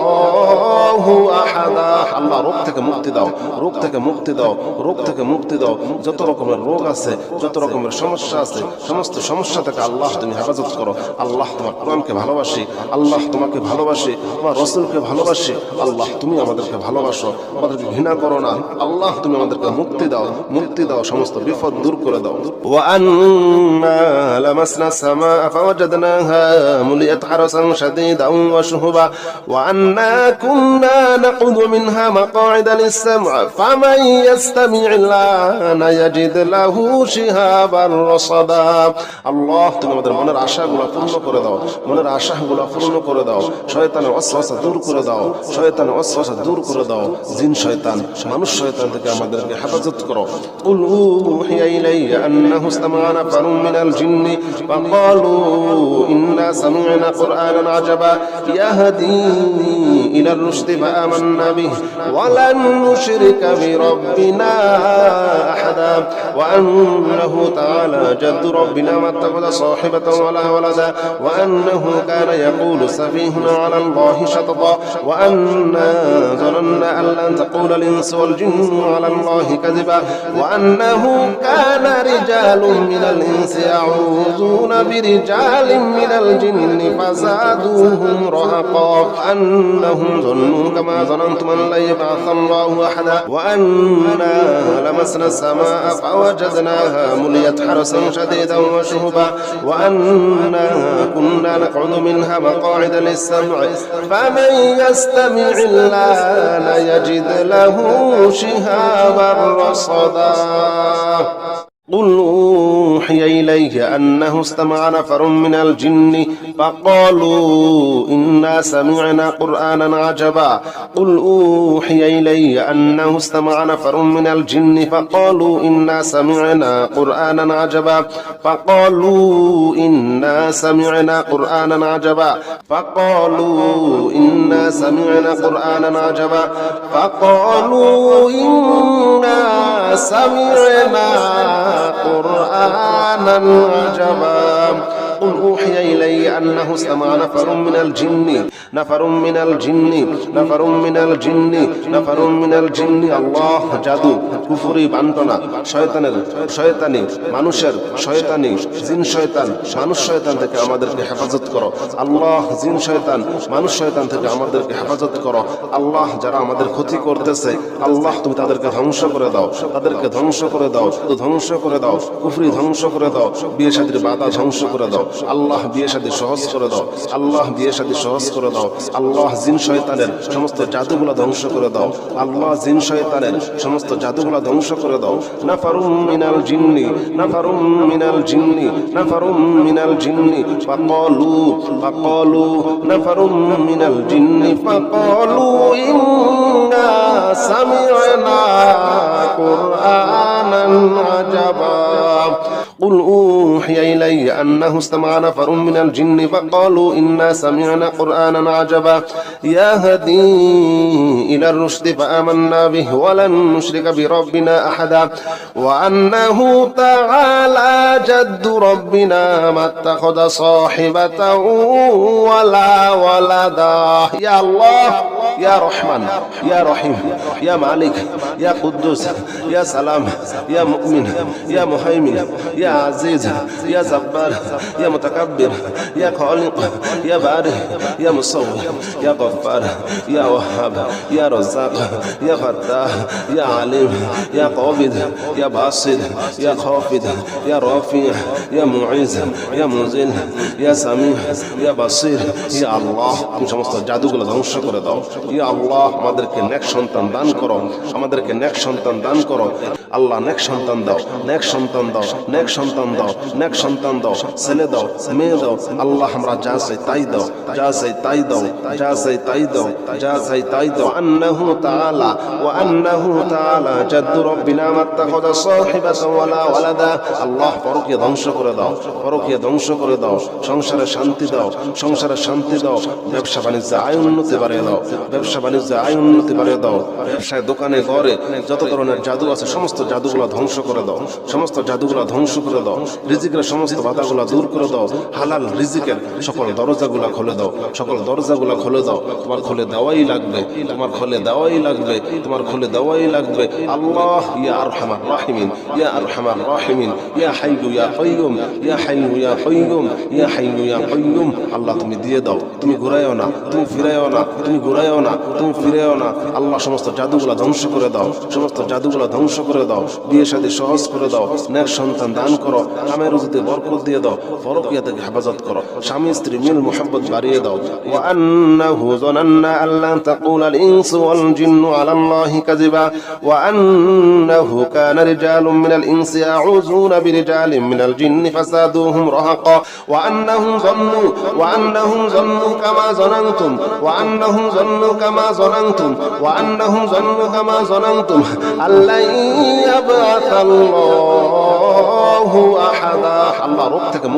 ইয়াবআসাল্লাহু আহাদা। আল্লাহ রোগ থেকে মুক্তি দাও, রোগ থেকে মুক্তি দাও, রোগ থেকে মুক্তি দাও। যত রকমের রোগ আছে, যত রকমের সমস্যা আছে, সমস্ত সমস্যা থেকে আল্লাহ তুমি হেফাজত করো। আল্লাহ তোমার কোরআনকে ভালোবাসি, আল্লাহ তোমাকে ভালোবাসি, তোমার রাসূলকে ভালোবাসি। আল্লাহ তুমি আমাদেরকে ভালোবাসো, আমাদেরকে ঘৃণা করো না। আল্লাহ তুমি আমাদেরকে মুক্তি দাও, মুক্তি দাও, সমস্ত বিপদ দূর করে দাও। ওয়া আন্না লামাসনা সামাআ ফাওয়াজাদনাহা মুলিয়াত হারাসান শাদীদান ওয়া শুহুবা ওয়া আন্না কুন্না নাকুদু মিনহা মাকআইদা লিস-সাম'i ফামান ইয়াস্তামি'il আনা ইয়াজিদ লাহু শিহাবান রাসাদা। আল্লাহ তুমি আমাদের মনের আশাগুলো পূর্ণ করে দাও, মনের আশাগুলো পূর্ণ করে দাও। শয়তানের ওয়াসওয়াসা দূর করে দাও, শয়তানের ওয়াসওয়াসা দূর করে দাও। জিন শয়তান, মানুষ শয়তান থেকে আমাদেরকে হেফাজত করো। কুল উহিয়া ইলাইয়া আন্নাহু ইসতামা'a নাফারুম মিনাল জিন্নি ফাকালু ইন্না সামি'না কুরআনান আজাবা ইয়াহদি ইলার রুশদি ফাআমান্না বিহি ওয়া লান নুশরিকা বিরাব্বিনা আহাদা ওয়া আন্নাহু তাআলা জাদ্দু রাব্বিনা মাত্তাখাযা সাহিবাতান ওয়ালা ওয়ালাদা ওয়া আন্নাহু কানা ইয়াকুলু সাফীহুনা আলা আল্লাহি শাতাতা ওয়া আন্না যানান্না আন লান তাকুলাল ইনসু ওয়াল জিন্নু আলা আল্লাহি কাযিবা ওয়া আন্নাহু কানা রিজালুম মিনাল ইনসি ইয়াউযুনা বিরিজালিম মিনাল জিন্নি ফাযাদুহুম রাহাকা আন্নাহুম যান্নু কামা যানানতুম আন লা ইয়াবআসাল্লাহু আহাদা ওয়া আন্না লামাসনা সামাআ ফাওয়াজাদনাহা মুলিয়াত হারাসান শাদীদান ওয়া শুহুবা ওয়া আন্না কুন্না নাকউদু মিনহা মাকআইদা লিস-সাম'i ফামান ইয়াস্তামি'il আনা ইয়াজিদ লাহু শিহাবান রাসাদা। قل أوحي إليه أنه استمع نفر من الجن فقالوا إنا سمعنا قرآنا عجبا قل أوحي إلي أنه استمع نفر من الجن فقالوا إنا سمعنا قرآنا عجبا فقالوا إنا سمعنا قرآنا عجبا فقالوا إنا سمعنا قرآنا عجبا فقالوا إنا سمعنا قرآنا عجبا قل أوحي إلي أنه استمع نفر من الجن আল্লাহ জাদু কুফরি বান্টনা শয়তানি মানুষের শয়তানি জিন শয়তান মানুষ শয়তান থেকে আমাদেরকে হেফাজত করো আল্লাহ জিন শয়তান মানুষ শয়তান থেকে আমাদেরকে হেফাজত করো আল্লাহ যারা আমাদের ক্ষতি করতেছে আল্লাহ তুমি তাদেরকে ধ্বংস করে দাও কুফরি ধ্বংস করে দাও বিয়ে শাদীর বাধা ধ্বংস করে দাও আল্লাহ বিয়ে শাদী সহজ করে দাও আল্লাহ জিন শয়তানের সমস্ত জাদুগুলো ধ্বংস করে দাও আল্লাহ জিন শয়তানের সমস্ত জাদুগুলো ধ্বংস করে দাও নাফারুম মিনাল জিন্নি ফাকালু নাফারুম মিনাল জিন্নি ফাকালু ইন্না সামি'না কুরআনান আজাবা قل أوحي إلي أنه استمع نفر من الجن فقالوا إنا سمعنا قرآنا عجبا يهدي إلى الرشد فآمنا به ولن نشرك بربنا أحدا وأنه تعالى جد ربنا ما اتخذ صاحبة ولا ولدا يا الله يا رحمن يا رحيم يا مالك يا قدوس يا سلام يا مؤمن يا مهيمن يا عزيز يا جبار يا متكبر يا خالق يا بارئ يا مصور يا غفار يا وهاب يا رزاق يا فتاح يا عليم يا قابض يا باسط يا خافض يا رافع يا معز يا منزل يا سميع يا بصير يا الله তুমি সমস্ত জাদুগুলো ধ্বংস করে দাও ইয়া আল্লাহ আমাদেরকে নেক সন্তান দান করো আল্লাহ নেক সন্তান দাও ছেলে দাও মেয়ে দাও আল্লাহ আমরা যা চাই তাই দাও আন্নাহু তাআলা জাদ্দু রব্বিনা মাত্তাখাযা সাহিবাতান ওয়ালা ওয়ালাদা আল্লাহ পরকীয়া ধ্বংস করে দাও সংসারে শান্তি দাও ব্যবসা বাণিজ্য আয় উন্নতি বাড়িয়ে দাও ব্যবসায় দোকানে ঘরে যত ধরনের জাদু আছে সমস্ত জাদুগুলো ধ্বংস করে দাও রিজিকের সমস্ত বাধাগুলো দূর করে দাও হালাল রিজিকের সকল দরজাগুলো খুলে দাও তোমার খুলে দেওয়াই লাগবে আল্লাহ ইয়া আরহামার রাহিমিন ইয়া হাইয়ু ইয়া কাইয়্যুম আল্লাহ তুমি দিয়ে দাও তুমি ঘুরাইও না তুমি ফিরাইও না আল্লাহ সমস্ত জাদুগুলো ধ্বংস করে দাও বিয়ে শাদী সহজ করে দাও নেক সন্তান দান করো কামের রুজিতে বরকত দিয়ে দাও পরকীয়া থেকে হেফাজত করো স্বামী স্ত্রী মিল মুহাব্বত বাড়িয়ে দাও ওয়া আন্নাহু যানান্না আল্লা তাকুলাল ইনসু ওয়াল জিন্নু আলাল্লাহি কাযিবা ওয়া আন্নাহু কানা রিজালুম মিনাল ইনসি ইয়াউযুনা বিরিজালিন মিনাল জিন্নি ফাসাদুহুম রাহাকা ওয়া আন্নাহুম যান্নু কামা যানানতুম আল্লা ইয়াবআসাল্লাহু আহাদা আল্লাহ রোগ থেকে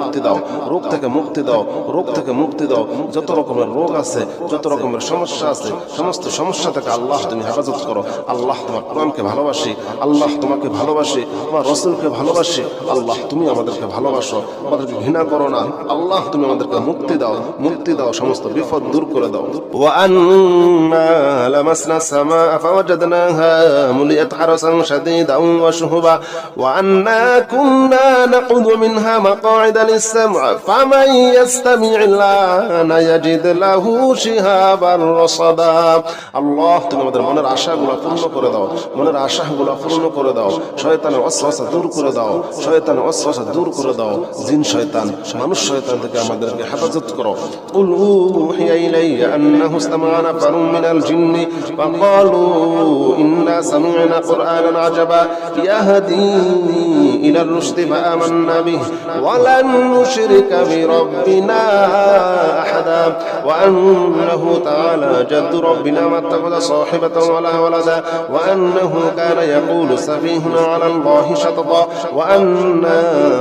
মুক্তি দাও যত রকমের রোগ আছে যত রকমের সমস্যা আছে সমস্ত সমস্যা থেকে আল্লাহ তুমি হেফাজত করো আল্লাহ তোমার কোরআনকে ভালোবাসি আল্লাহ তোমাকে ভালোবাসি তোমার রাসূলকে ভালোবাসি আল্লাহ তুমি আমাদেরকে ভালোবাসো আমাদেরকে ঘৃণা করো না আল্লাহ তুমি আমাদেরকে মুক্তি দাও সমস্ত বিপদ দূর করে দাও ওয়া আন্না লামাসনা সামা ফাওয়াজাদনাহা মুলিয়াত হারাসান শাদীদান ওয়া শুহুবা ওয়া আন্না কুন্না নাকুদু মিনহা মাকআইদা লিস-সাম'i ফামান ইয়াস্তামি'িল্লাহা ইয়াজিদ লাহু শিহাবান রাসাদা আল্লাহ তুমি আমাদের মনের আশাগুলো পূর্ণ করে দাও শয়তানের ওয়াসওয়াসা দূর করে দাও জিন শয়তান মানুষ শয়তান থেকে আমাদেরকে হেফাজত করো কুল উহিয়া ইলাইয়া আন্নাহু ইসতামা'a নাফারুম মিনাল জিন্নি ফাকালু ইন্না সামি'না কুরআনান আজাবা ইয়াহদি ইলার রুশদি ফাআমান্না বিহি ওয়া লান নুশরিকা বিরাব্বিনা আহাদা ওয়া আন্নাহু তাআলা জাদ্দু রব্বিনা মাত্তাখাযা সাহিবাতান ওয়ালা ওয়ালাদা ওয়া আন্নাহু কানা ইয়াকুলু সাফীহুনা আলা আল্লাহি শাততা ওয়া আন্না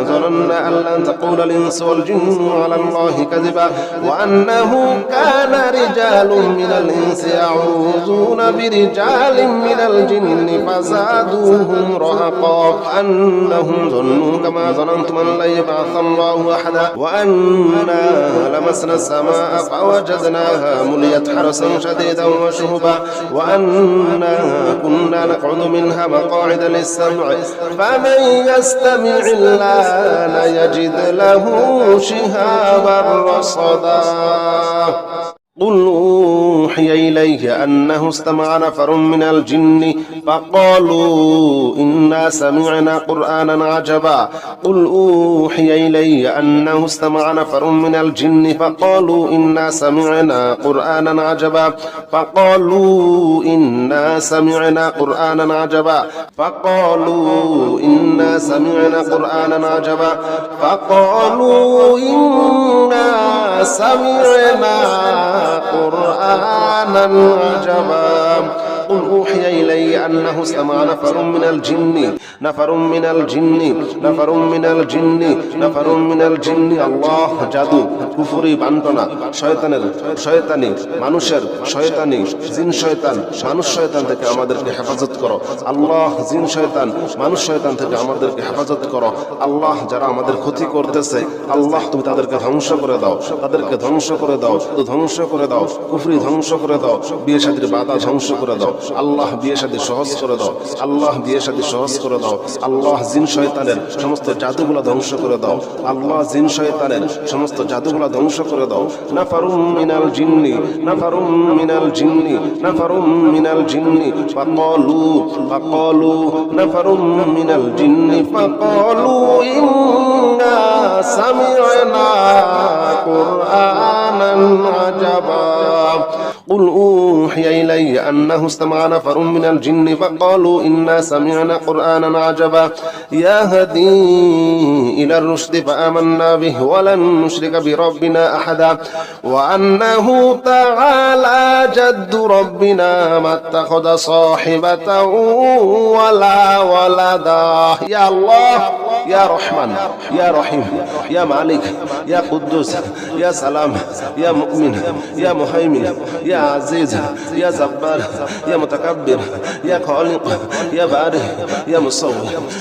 যানান্না আন লান তাকুলাল ইনসু ওয়াল জিন্নু আলা আল্লাহি কাযিবা ওয়া আন্নাহু কানা রিজালুম মিনাল ইনসি ইয়াউযুনা বিরিজালিন মিনাল জিন্নি ফাযাদুহুম রাহাকা আন্নাহু وأنهم ظنوا كما ظننتم أن لن يبعث الله أحدا وأنا لمسنا السماء فوجدناها مليت حرسا شديدا وشهبا وأنا كنا نقعد منها مقاعد للسمع فمن يستمع الآن يجد له شهابا رصدا قل أوحي إلي أنه استمع نفر من الجن فقالوا إنا سمعنا قرآنا عجبا قل أوحي إلي أنه استمع نفر من الجن فقالوا إنا سمعنا قرآنا عجبا فقالوا إنا سمعنا قرآنا عجبا فقالوا إنا سمعنا قرآنا عجبا فقالوا إنا سمعنا قرآنا عجبا قل أوحي إلي أنه استمع نفر من الجن আল্লাহ জাদু কুফরি বান্টনা শয়তানি মানুষের শয়তানি জিন শয়তান মানুষ শয়তান থেকে আমাদেরকে হেফাজত করো আল্লাহ জিন শয়তান মানুষ শয়তান থেকে আমাদেরকে হেফাজত করো আল্লাহ যারা আমাদের ক্ষতি করতেছে আল্লাহ তুমি তাদেরকে ধ্বংস করে দাও কুফরি ধ্বংস করে দাও বিয়ে শাদীর বাধা ধ্বংস করে দাও আল্লাহ বিয়ে শাদী সহজ করে দাও আল্লাহ জিন শয়তানের সমস্ত জাদুগুলো ধ্বংস করে দাও আল্লাহ জিন শয়তানের সমস্ত জাদুগুলো ধ্বংস করে দাও নাফারুম মিনাল জিন্নি ফাকালু নাফারুম মিনাল জিন্নি ফাকালু ইন্না সামি'না কুরআনান আজাবা قل أوحي إلي أنه استمع نفر من الجن فقالوا إنا سمعنا قرآنا عجبا يهدي إلى الرشد فآمنا به ولن نشرك بربنا أحدا وأنه تعالى جد ربنا ما اتخذ صاحبة ولا ولدا يا الله يا رحمن يا رحيم يا مالك يا قدوس يا سلام يا مؤمن يا مهيمن يا عزيز يا جبار يا متكبر يا خالق يا بارئ يا مصور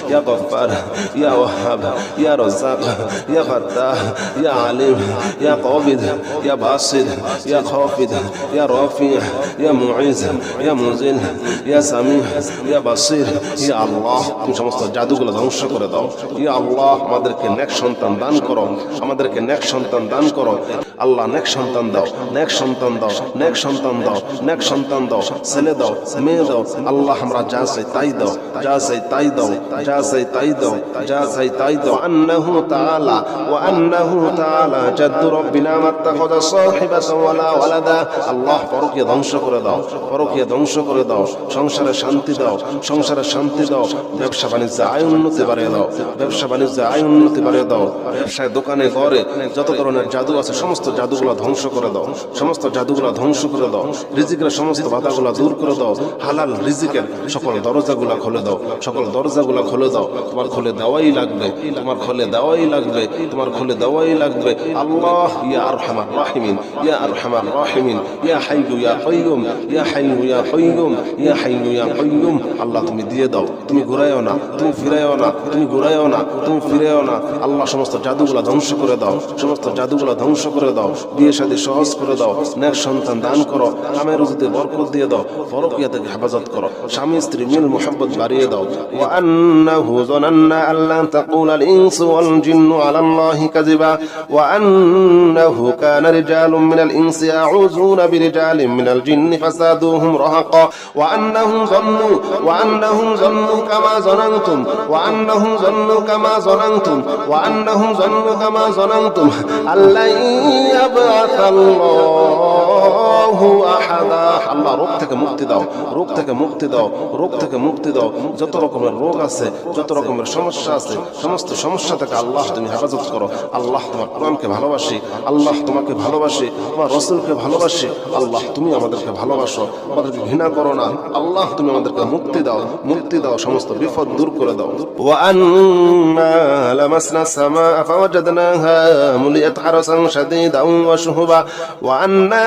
يا غفار يا وهاب يا رزاق يا فتاح يا عليم يا قابض يا باسط يا خافض يا رافع يا معز يا منزل يا سميع يا بصير يا الله তুমি সমস্ত জাদুগুলো ধ্বংস করে দাও ইয়া আল্লাহ আমাদেরকে নেক সন্তান দান করো আল্লাহ নেক সন্তান দাও ছেলে দাও মেয়ে দাও আল্লাহ আমরা যা চাই তাই দাও আন্নাহু তাআলা জাদ্দু রব্বিনা মাত্তাখাযা সাহিবাতান ওয়ালা ওয়ালাদা আল্লাহ পরকীয়া ধ্বংস করে দাও সংসারে শান্তি দাও ব্যবসা বাণিজ্যে আয় উন্নতি বাড়িয়ে দাও ব্যবসায় দোকানে ঘরে যত ধরনের জাদু আছে সমস্ত জাদুগুলো ধ্বংস করে দাও রিজিকের সমস্ত বাধাগুলো দূর করে দাও হালাল রিজিকের সকল দরজাগুলো খুলে দাও তোমার খুলে দেওয়াই লাগবে আল্লাহ ইয়া আরহামার রাহিমিন ইয়া হাইয়্যু ইয়া কাইয়্যুম আল্লাহ তুমি দিয়ে দাও তুমি ঘুরায়ও না তুমি ফিরায়ও না আল্লাহ সমস্ত জাদুগুলো ধ্বংস করে দাও বিয়ে শাদী সহজ করে দাও নেক সন্তান দান করো কামের রুজিতে বরকত দিয়ে দাও পরকীয়া থেকে হেফাজত করো স্বামী স্ত্রী মিল মুহাব্বত বাড়িয়ে দাও ওয়া আন্নাহু যানান্না আল্লা তাকুলাল ইনসু ওয়াল জিন্নু আলাল্লাহি কাযিবা ওয়া আন্নাহু কানা রিজালুম মিনাল ইনসি ইয়াউযুনা বিরিজালিন মিনাল জিন্নি ফাসাদুহুম রাহাকা ওয়া আন্নাহুম যান্নু কামা যানানতুম আল্লা ইয়াবআসাল্লাহু আহাদা আল্লাহ রোগ থেকে মুক্তি দাও যত রকমের রোগ আছে যত রকমের সমস্যা আছে সমস্ত সমস্যা থেকে আল্লাহ তুমি হেফাজত করো আল্লাহ তোমার কোরআনকে ভালোবাসি আল্লাহ তোমাকে ভালোবাসি তোমার রাসূলকে ভালোবাসি আল্লাহ তুমি আমাদেরকে ভালোবাসো আমাদেরকে ঘৃণা করো না আল্লাহ তুমি আমাদেরকে মুক্তি দাও সমস্ত বিপদ দূর করে দাও ওয়া আন্না লামাসনা সামা ফাওয়াজাদনাহা মুলিয়াত হারাসান শাদীদান ওয়া শুহুবা ওয়া আন্না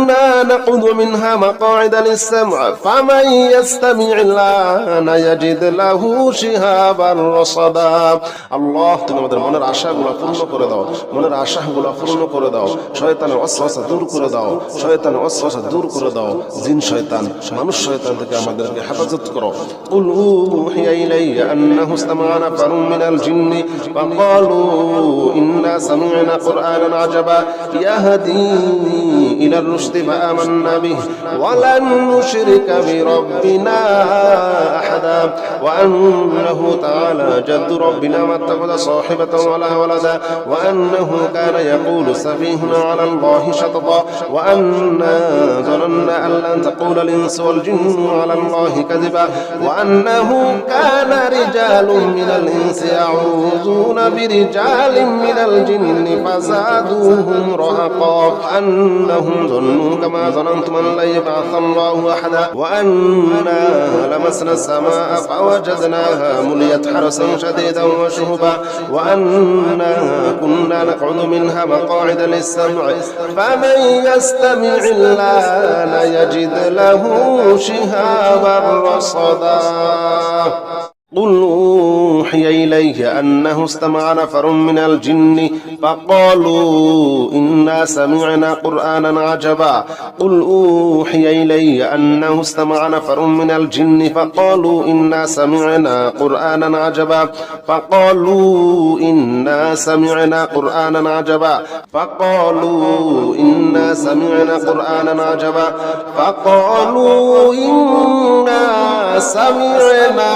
كنا نقعد منها مقاعد للسمع فمن يستمع الآن يجد له شهابا رصدا আল্লাহ তুমি আমাদের মনের আশাগুলো পূর্ণ করে দাও, মনের আশাগুলো পূর্ণ করে দাও, শয়তানের ওয়াসওয়াসা দূর করে দাও, শয়তানের ওয়াসওয়াসা দূর করে দাও, জিন শয়তান মানুষ শয়তান থেকে আমাদেরকে হেফাজত করো। قل أوحي إلي أنه استمع نفر من الجن فقالوا إنا سمعنا قرآنا عجبا يهدي إلى الرشد فآمنا به ولن نشرك بربنا أحدا وأنه تعالى جد ربنا ما اتخذ صاحبة ولا ولدا وأنه كان يقول سفيهنا على الله شططا وأنا ظننا أن لن تقول الإنس والجن على الله كذبا وأنه كان رجال من الإنس يعوذون برجال من الجن فزادوهم رهقا أنهم ظنوا كما ظننتم أن لن يبعث الله أحدا وأنا لمسنا السماء فوجدناها مليت حرسا شديدا وشهبا وأنا كنا نقعد منها مقاعد للسمع فمن يستمع الآن يجد له شهابا رصدا قل أوحي إليه أنه استمع نفر من الجن فقالوا إنا سمعنا قرآنا عجبا قل أوحي إلي أنه استمع نفر من الجن فقالوا إنا سمعنا قرآنا عجبا فقالوا إنا سمعنا قرآنا عجبا فقالوا إنا سمعنا قرآنا عجبا فقالوا إنا سمعنا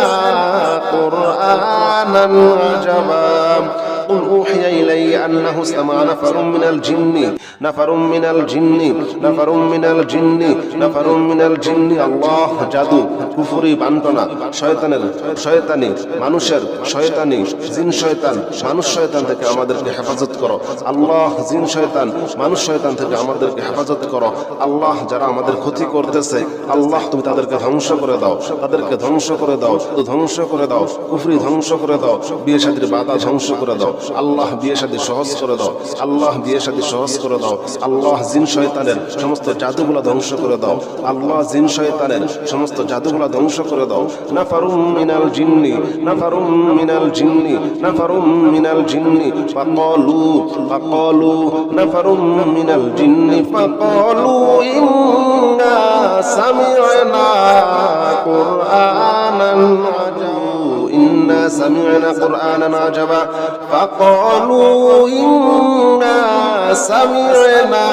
قرآنا عجبا قل أوحي إلي أنه استمع نفر من الجن نفر من الجن نفر من الجن نفر من الجن الله জাদু কুফরি বান্টনা শয়তানের শয়তানি মানুষের শয়তানি জিন শয়তান মানুষ শয়তান থেকে আমাদেরকে হেফাজত করো আল্লাহ জিন শয়তান মানুষ শয়তান থেকে আমাদেরকে হেফাজত করো আল্লাহ যারা আমাদের ক্ষতি করতেছে আল্লাহ তুমি তাদেরকে ধ্বংস করে দাও তাদেরকে ধ্বংস করে দাও ধ্বংস করে দাও কুফরি ধ্বংস করে দাও বিয়ে শাদীর বাধা ধ্বংস করে দাও আল্লাহ বিয়ে শাদী সহজ করে দাও আল্লাহ বিয়ে শাদী সহজ করে দাও আল্লাহ জিন শয়তানের সমস্ত জাদুগুলো ধ্বংস করে দাও আল্লাহ জিন শয়তানের সমস্ত জাদুগুলো ধ্বংস করে দাও নাফারুম মিনাল জিন্নি নাফারুম মিনাল জিন্নি নাফারুম মিনাল জিন্নি ফাকালু নাফারুম মিনাল জিন্নি ফাকালু ইন্না সামি'না কুরআনান আজাবা إنا سمعنا قرآنا عجبا فقالوا إنا سمعنا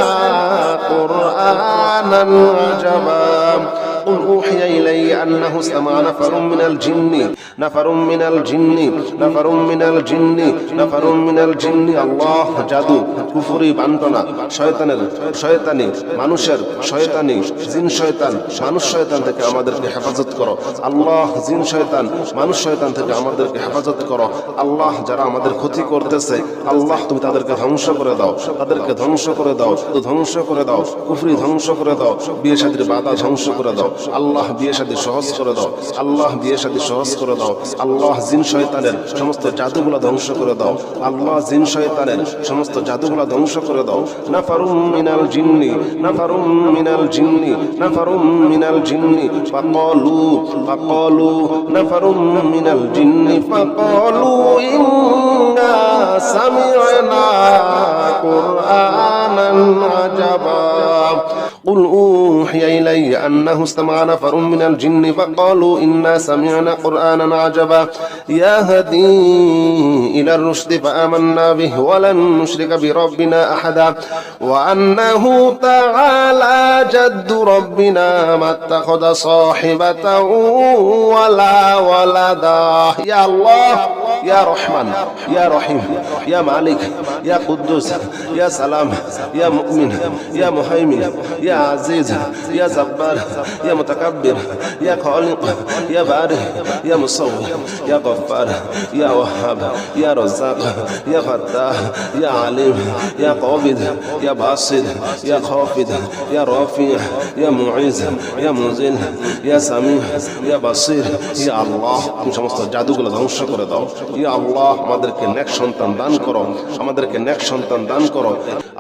قرآنا عجبا قل أوحي إلي أنه استمع نفر من الجن نفر من الجن نفر من الجن نفر من الجن الله জাদু কুফরি বান্টনা শয়তানের শয়তানি মানুষের শয়তানি জিন শয়তান মানুষ শয়তান থেকে আমাদেরকে হেফাজত করো আল্লাহ জিন শয়তান মানুষ শয়তান থেকে আমাদেরকে হেফাজত করো আল্লাহ যারা আমাদের ক্ষতি করতেছে আল্লাহ তুমি তাদেরকে ধ্বংস করে দাও তাদেরকে ধ্বংস করে দাও ধ্বংস করে দাও কুফরি ধ্বংস করে দাও বিয়ে শাদীর বাধা ধ্বংস করে দাও আল্লাহ বিয়ে শাদী সহজ করে দাও আল্লাহ বিয়ে শাদী সহজ করে দাও আল্লাহ জিন শয়তানের সমস্ত জাদুগুলো ধ্বংস করে দাও আল্লাহ জিন শয়তানের সমস্ত জাদুগুলো ধ্বংস করে দাও নাফারুম মিনাল জিন্নি নাফারুম মিনাল জিন্নি নাফারুম মিনাল জিন্নি ফাকালু নাফারুম মিনাল জিন্নি ফাকালু ইন্না সামি'না কুরআনান আজাবা قل أوحي إلي أنه استمع نفر من الجن فقالوا إنا سمعنا قرآنا عجبا يهدي إلى الرشد فآمنا به ولن نشرك بربنا أحدا وأنه تعالى جد ربنا ما اتخذ صاحبة ولا ولدا يا الله يا رحمن يا رحيم يا مالك يا قدوس يا سلام يا مؤمن يا مهيمن يا عزيز يا جبار يا متكبر يا خالق يا بارئ يا مصور يا غفار يا وهاب يا رزاق يا فتاح يا عليم يا قابض يا باسط يا خافض يا رافع يا معز يا مذل يا سميع يا بصير يا الله তুমি সমস্ত জাদুগুলো ধ্বংস করে দাও ইয়া আল্লাহ আমাদেরকে নেক সন্তান দান করো, আমাদেরকে নেক সন্তান দান করো।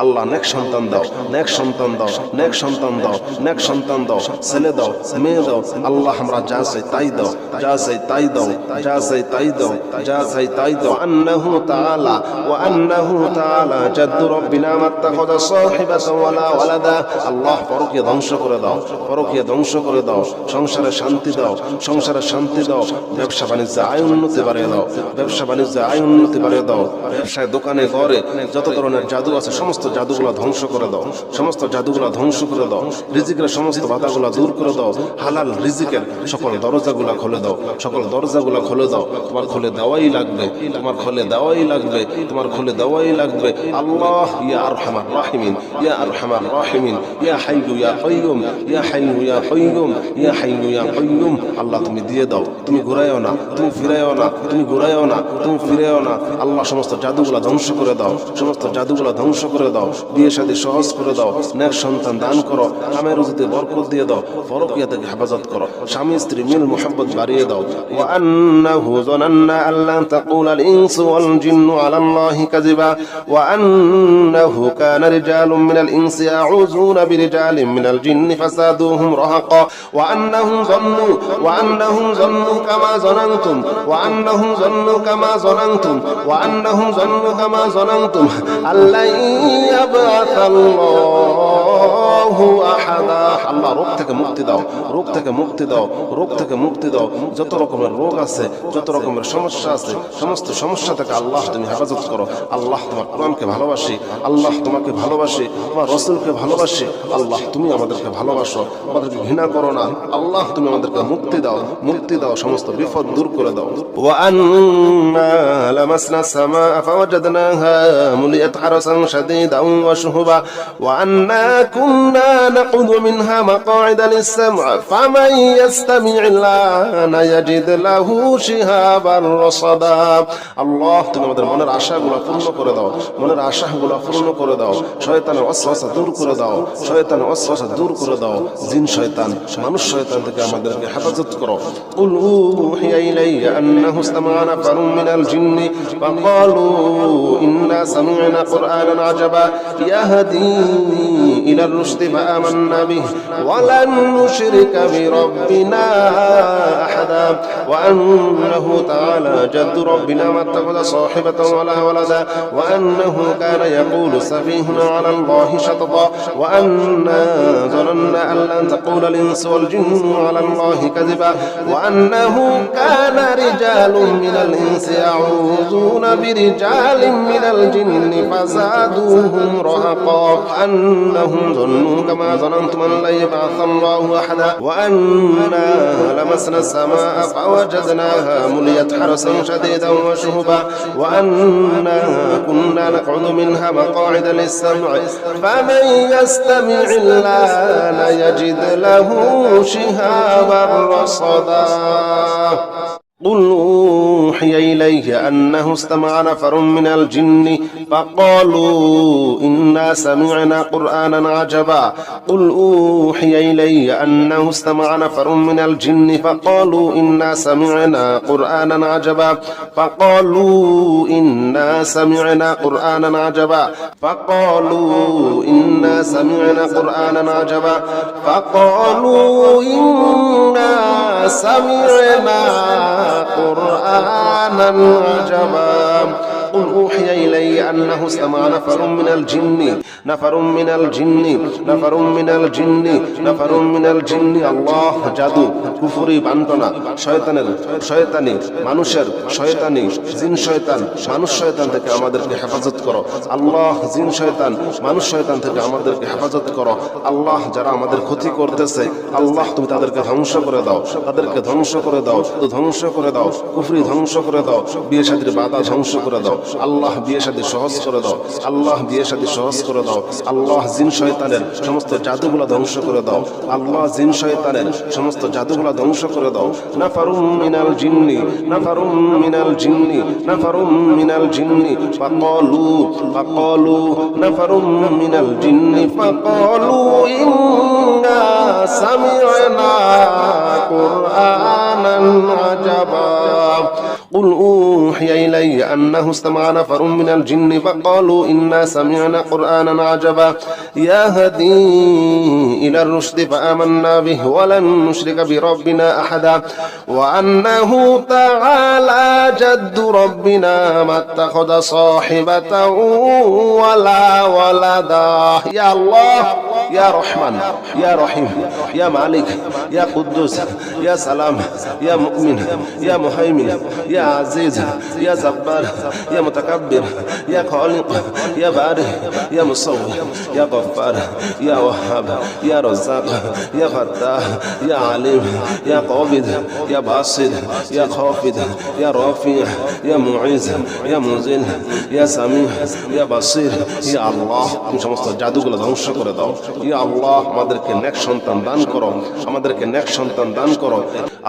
আল্লাহ নেক সন্তান দাও, নেক সন্তান দাও, নেক সন্তান দাও, নেক সন্তান দাও, ছেলে দাও, মেয়ে দাও। আল্লাহ আমরা যা চাই তাই দাও, যা চাই তাই দাও, যা চাই তাই দাও, যা চাই তাই দাও। আন্নাহু তাআলা ওয়া আন্নাহু তাআলা জাদ্দু রাব্বিনা মাত্তাখাযা সাহিবাতান ওয়ালা ওয়ালাদা। আল্লাহ পরকীয়া ধ্বংস করে দাও, পরকীয়া ধ্বংস করে দাও, সংসারে শান্তি দাও, সংসারে শান্তি দাও, ব্যবসা বাণিজ্যে আয় উন্নতি বাড়িয়ে দাও, ব্যবসা বাণিজ্যে আয় উন্নতি বাড়িয়ে দাও। ব্যবসায় দোকানে ঘরে যত ধরনের জাদু আছে সমস্ত জাদুগুলা ধ্বংস করে দাও, সমস্ত জাদুগুলা ধ্বংস করে দাও। রিজিকের সমস্ত বাধাগুলা দূর করে দাও, হালাল রিজিকের সকল দরজাগুলা খুলে দাও, সকল দরজাগুলা খুলে দাও। তোমার খুলে দেওয়াই লাগবে, তোমার খুলে দেওয়াই লাগবে, তোমার খুলে দেওয়াই লাগবে। আল্লাহ ইয়া আরহামার রাহিমিন, ইয়া আরহামার রাহিমিন, ইয়া হাইয়্যু ইয়া কাইয়্যুম, ইয়া হাইয়্যু ইয়া কাইয়্যুম, ইয়া হাইয়্যু ইয়া কাইয়্যুম। আল্লাহ তুমি দিয়ে দাও, তুমি ঘুরাইও না, তুমি ফিরাইও না, তুমি ঘুরাইও না, তুমি ফিরাইও না। আল্লাহ সমস্ত জাদুগুলা ধ্বংস করে দাও, সমস্ত জাদুগুলা ধ্বংস করে দাও। বিয়ে শাদী সহজ করে দাও, নেক সন্তান দান করো, কামে রুজিতে বরকত দিয়ে দাও, পরকীয়া থেকে হেফাজত করো, স্বামী স্ত্রী মিল মুহাব্বত বাড়িয়ে দাও। ওয়া আন্নাহু যানান্না আল্লা তাকুলাল ইনসু ওয়াল জিন্নু আলাল্লাহি কাযিবা ওয়া আন্নাহু কানা রিজালুম মিনাল ইনসি ইয়াউযুনা বিরিজালিম মিনাল জিন্নি ফাসাদুহুম রাহাকা ওয়া আন্নাহুম যান্নু কামা যানানতুম ওয়া আন্নাহুম যান্নু কামা যানানতুম ওয়া আন্নাহুম যান্নু কামা যানানতুম আল্লা ইয়াবআসাল্লাহু আহাদা। আল্লাহ রোগ থেকে মুক্তি দাও, রোগ থেকে মুক্তি দাও, রোগ থেকে মুক্তি দাও। যত রকমের রোগ আছে, যত রকমের সমস্যা আছে, সমস্ত সমস্যা থেকে আল্লাহ তুমি হেফাজত করো। আল্লাহ তোমার কোরআনকে ভালোবাসি, আল্লাহ তোমাকে ভালোবাসি, তোমার রাসূলকে ভালোবাসি। আল্লাহ তুমি আমাদেরকে ভালোবাসো, আমাদেরকে ঘৃণা করো না। আল্লাহ তুমি আমাদেরকে মুক্তি দাও, মুক্তি দাও, সমস্ত বিপদ দূর করে দাও। ওয়া আন্না লামাসনা সামাআ ফাওয়াজাদনাহা মুলিয়াত হারাসান শাদীদান ওয়া শুহুবা ওয়া আন্না কুন্না নাকুযু মিনহা মাকআইদা লিস-সাম'i ফামান ইয়াস্তামি'il আনা ইয়াজিদ লাহু শিহাবান রাসাদা। আল্লাহ তুমি আমাদের মনের আশাগুলো পূর্ণ করে দাও, মনের আশাগুলো পূর্ণ করে দাও। শয়তানের ওয়াসওয়াসা দূর করে দাও, শয়তানের ওয়াসওয়াসা দূর করে দাও। জিন শয়তান, মানুষ শয়তান থেকে আমাদেরকে হেফাজত করো। কুল উহিয়া ইলাইয়া আন্নাহু ইসতামা'a নাফারুম মিনাল জিন্নি ফাকালু ইন্না সামি'না কুরআনান আজাবা ইয়াহদি ইলার রুশদি ফাআমান্না বিহি ওয়া লান নুশরিকা বিরাব্বিনা আহাদা ওয়া আন্নাহু তাআলা জাদ্দু রাব্বিনা মাত্তাখাযা সাহিবাতান ওয়ালা ওয়ালাদা ওয়া আন্নাহু কানা ইয়াকুলু সাফীহুনা আলা আল্লাহি শাতাতা ওয়া আন্না যানান্না আন লান তাকুলাল ইনসু ওয়াল জিন্নু আলা আল্লাহি কাযিবা ওয়া আন্নাহু কানা রিজালুম মিনাল ইনসি ইয়াউযুনা বিরিজালিম মিনাল জিন্নি ফাযাদুহুম রাহাকা আন্নাহুম যান্নু কামা যানানতুম আন লা ইয়াবআসাল্লাহু আহাদা ওয়া আন্না লামাসনা সামাআ ফাওয়াজাদনাহা মুলিয়াত হারাসান শাদীদান ওয়া শুহুবা ওয়া আন্না কুন্না নাকউদু মিনহা মাকআইদা লিস-সাম'i ফামান ইয়াস্তামি'il আনা ইয়াজিদ লাহু শিহাবান রাসাদা। قل أوحي إلي أنه استمع نفر من الجن فقالوا إنا سمعنا قرآنا عجبا قل أوحي إلي أنه استمع نفر من الجن فقالوا إنا سمعنا قرآنا عجبا فقالوا إنا سمعنا قرآنا عجبا فقالوا إنا سمعنا قرآنا عجبا فقالوا إنا سمعنا قرآنا عجبا قل أوحي إلي أنه استمع نفر من الجن نفر من الجن نفر من الجن نفر من الجن الله জাদু কুফরি বান্টনা শয়তানের শয়তানি মানুষের শয়তানি জিন শয়তান মানুষ শয়তান থেকে আমাদেরকে হেফাজত করো। আল্লাহ জিন শয়তান মানুষ শয়তান থেকে আমাদেরকে হেফাজত করো। আল্লাহ যারা আমাদের ক্ষতি করতেছে আল্লাহ তুমি তাদেরকে ধ্বংস করে দাও, তাদেরকে ধ্বংস করে দাও, ধ্বংস করে দাও, কুফরি ধ্বংস করে দাও, বিয়ে শাদীর বাধা ধ্বংস করে দাও। আল্লাহ বিয়ে শাদী সহজ করে দাও, আল্লাহ বিয়ে শাদী সহজ করে দাও। আল্লাহ জিন শয়তানের সমস্ত জাদুগুলো ধ্বংস করে দাও, আল্লাহ জিন শয়তানের সমস্ত জাদুগুলো ধ্বংস করে দাও। নাফারুম মিনাল জিন্নি নাফারুম মিনাল জিন্নি নাফারুম মিনাল জিন্নি ফাকালু নাফারুম মিনাল জিন্নি ফাকালু ইন্না সামি'না কুরআনান আজাবা قل أوحي إلي أنه استمع نفر من الجن فقالوا إنا سمعنا قرآنا عجبا يهدي إلى الرشد فآمنا به ولن نشرك بربنا أحدا وأنه تعالى جد ربنا ما اتخذ صاحبة ولا ولدا يا الله يا رحمن يا رحيم يا مالك يا قدوس يا سلام يا مؤمن يا مهيمن يا عزيز يا جبار يا متكبر يا خالق يا بارئ يا مصور يا غفار يا وهاب يا رزاق يا فتاح يا عليم يا قابض يا باسط يا خافض يا رافع يا معز يا منزل يا سميع يا بصير يا الله তুমি সমস্ত জাদুগুলো ধ্বংস করে দাও ইয়া আল্লাহ আমাদেরকে নেক সন্তান দান করো আমাদেরকে নেক সন্তান দান করো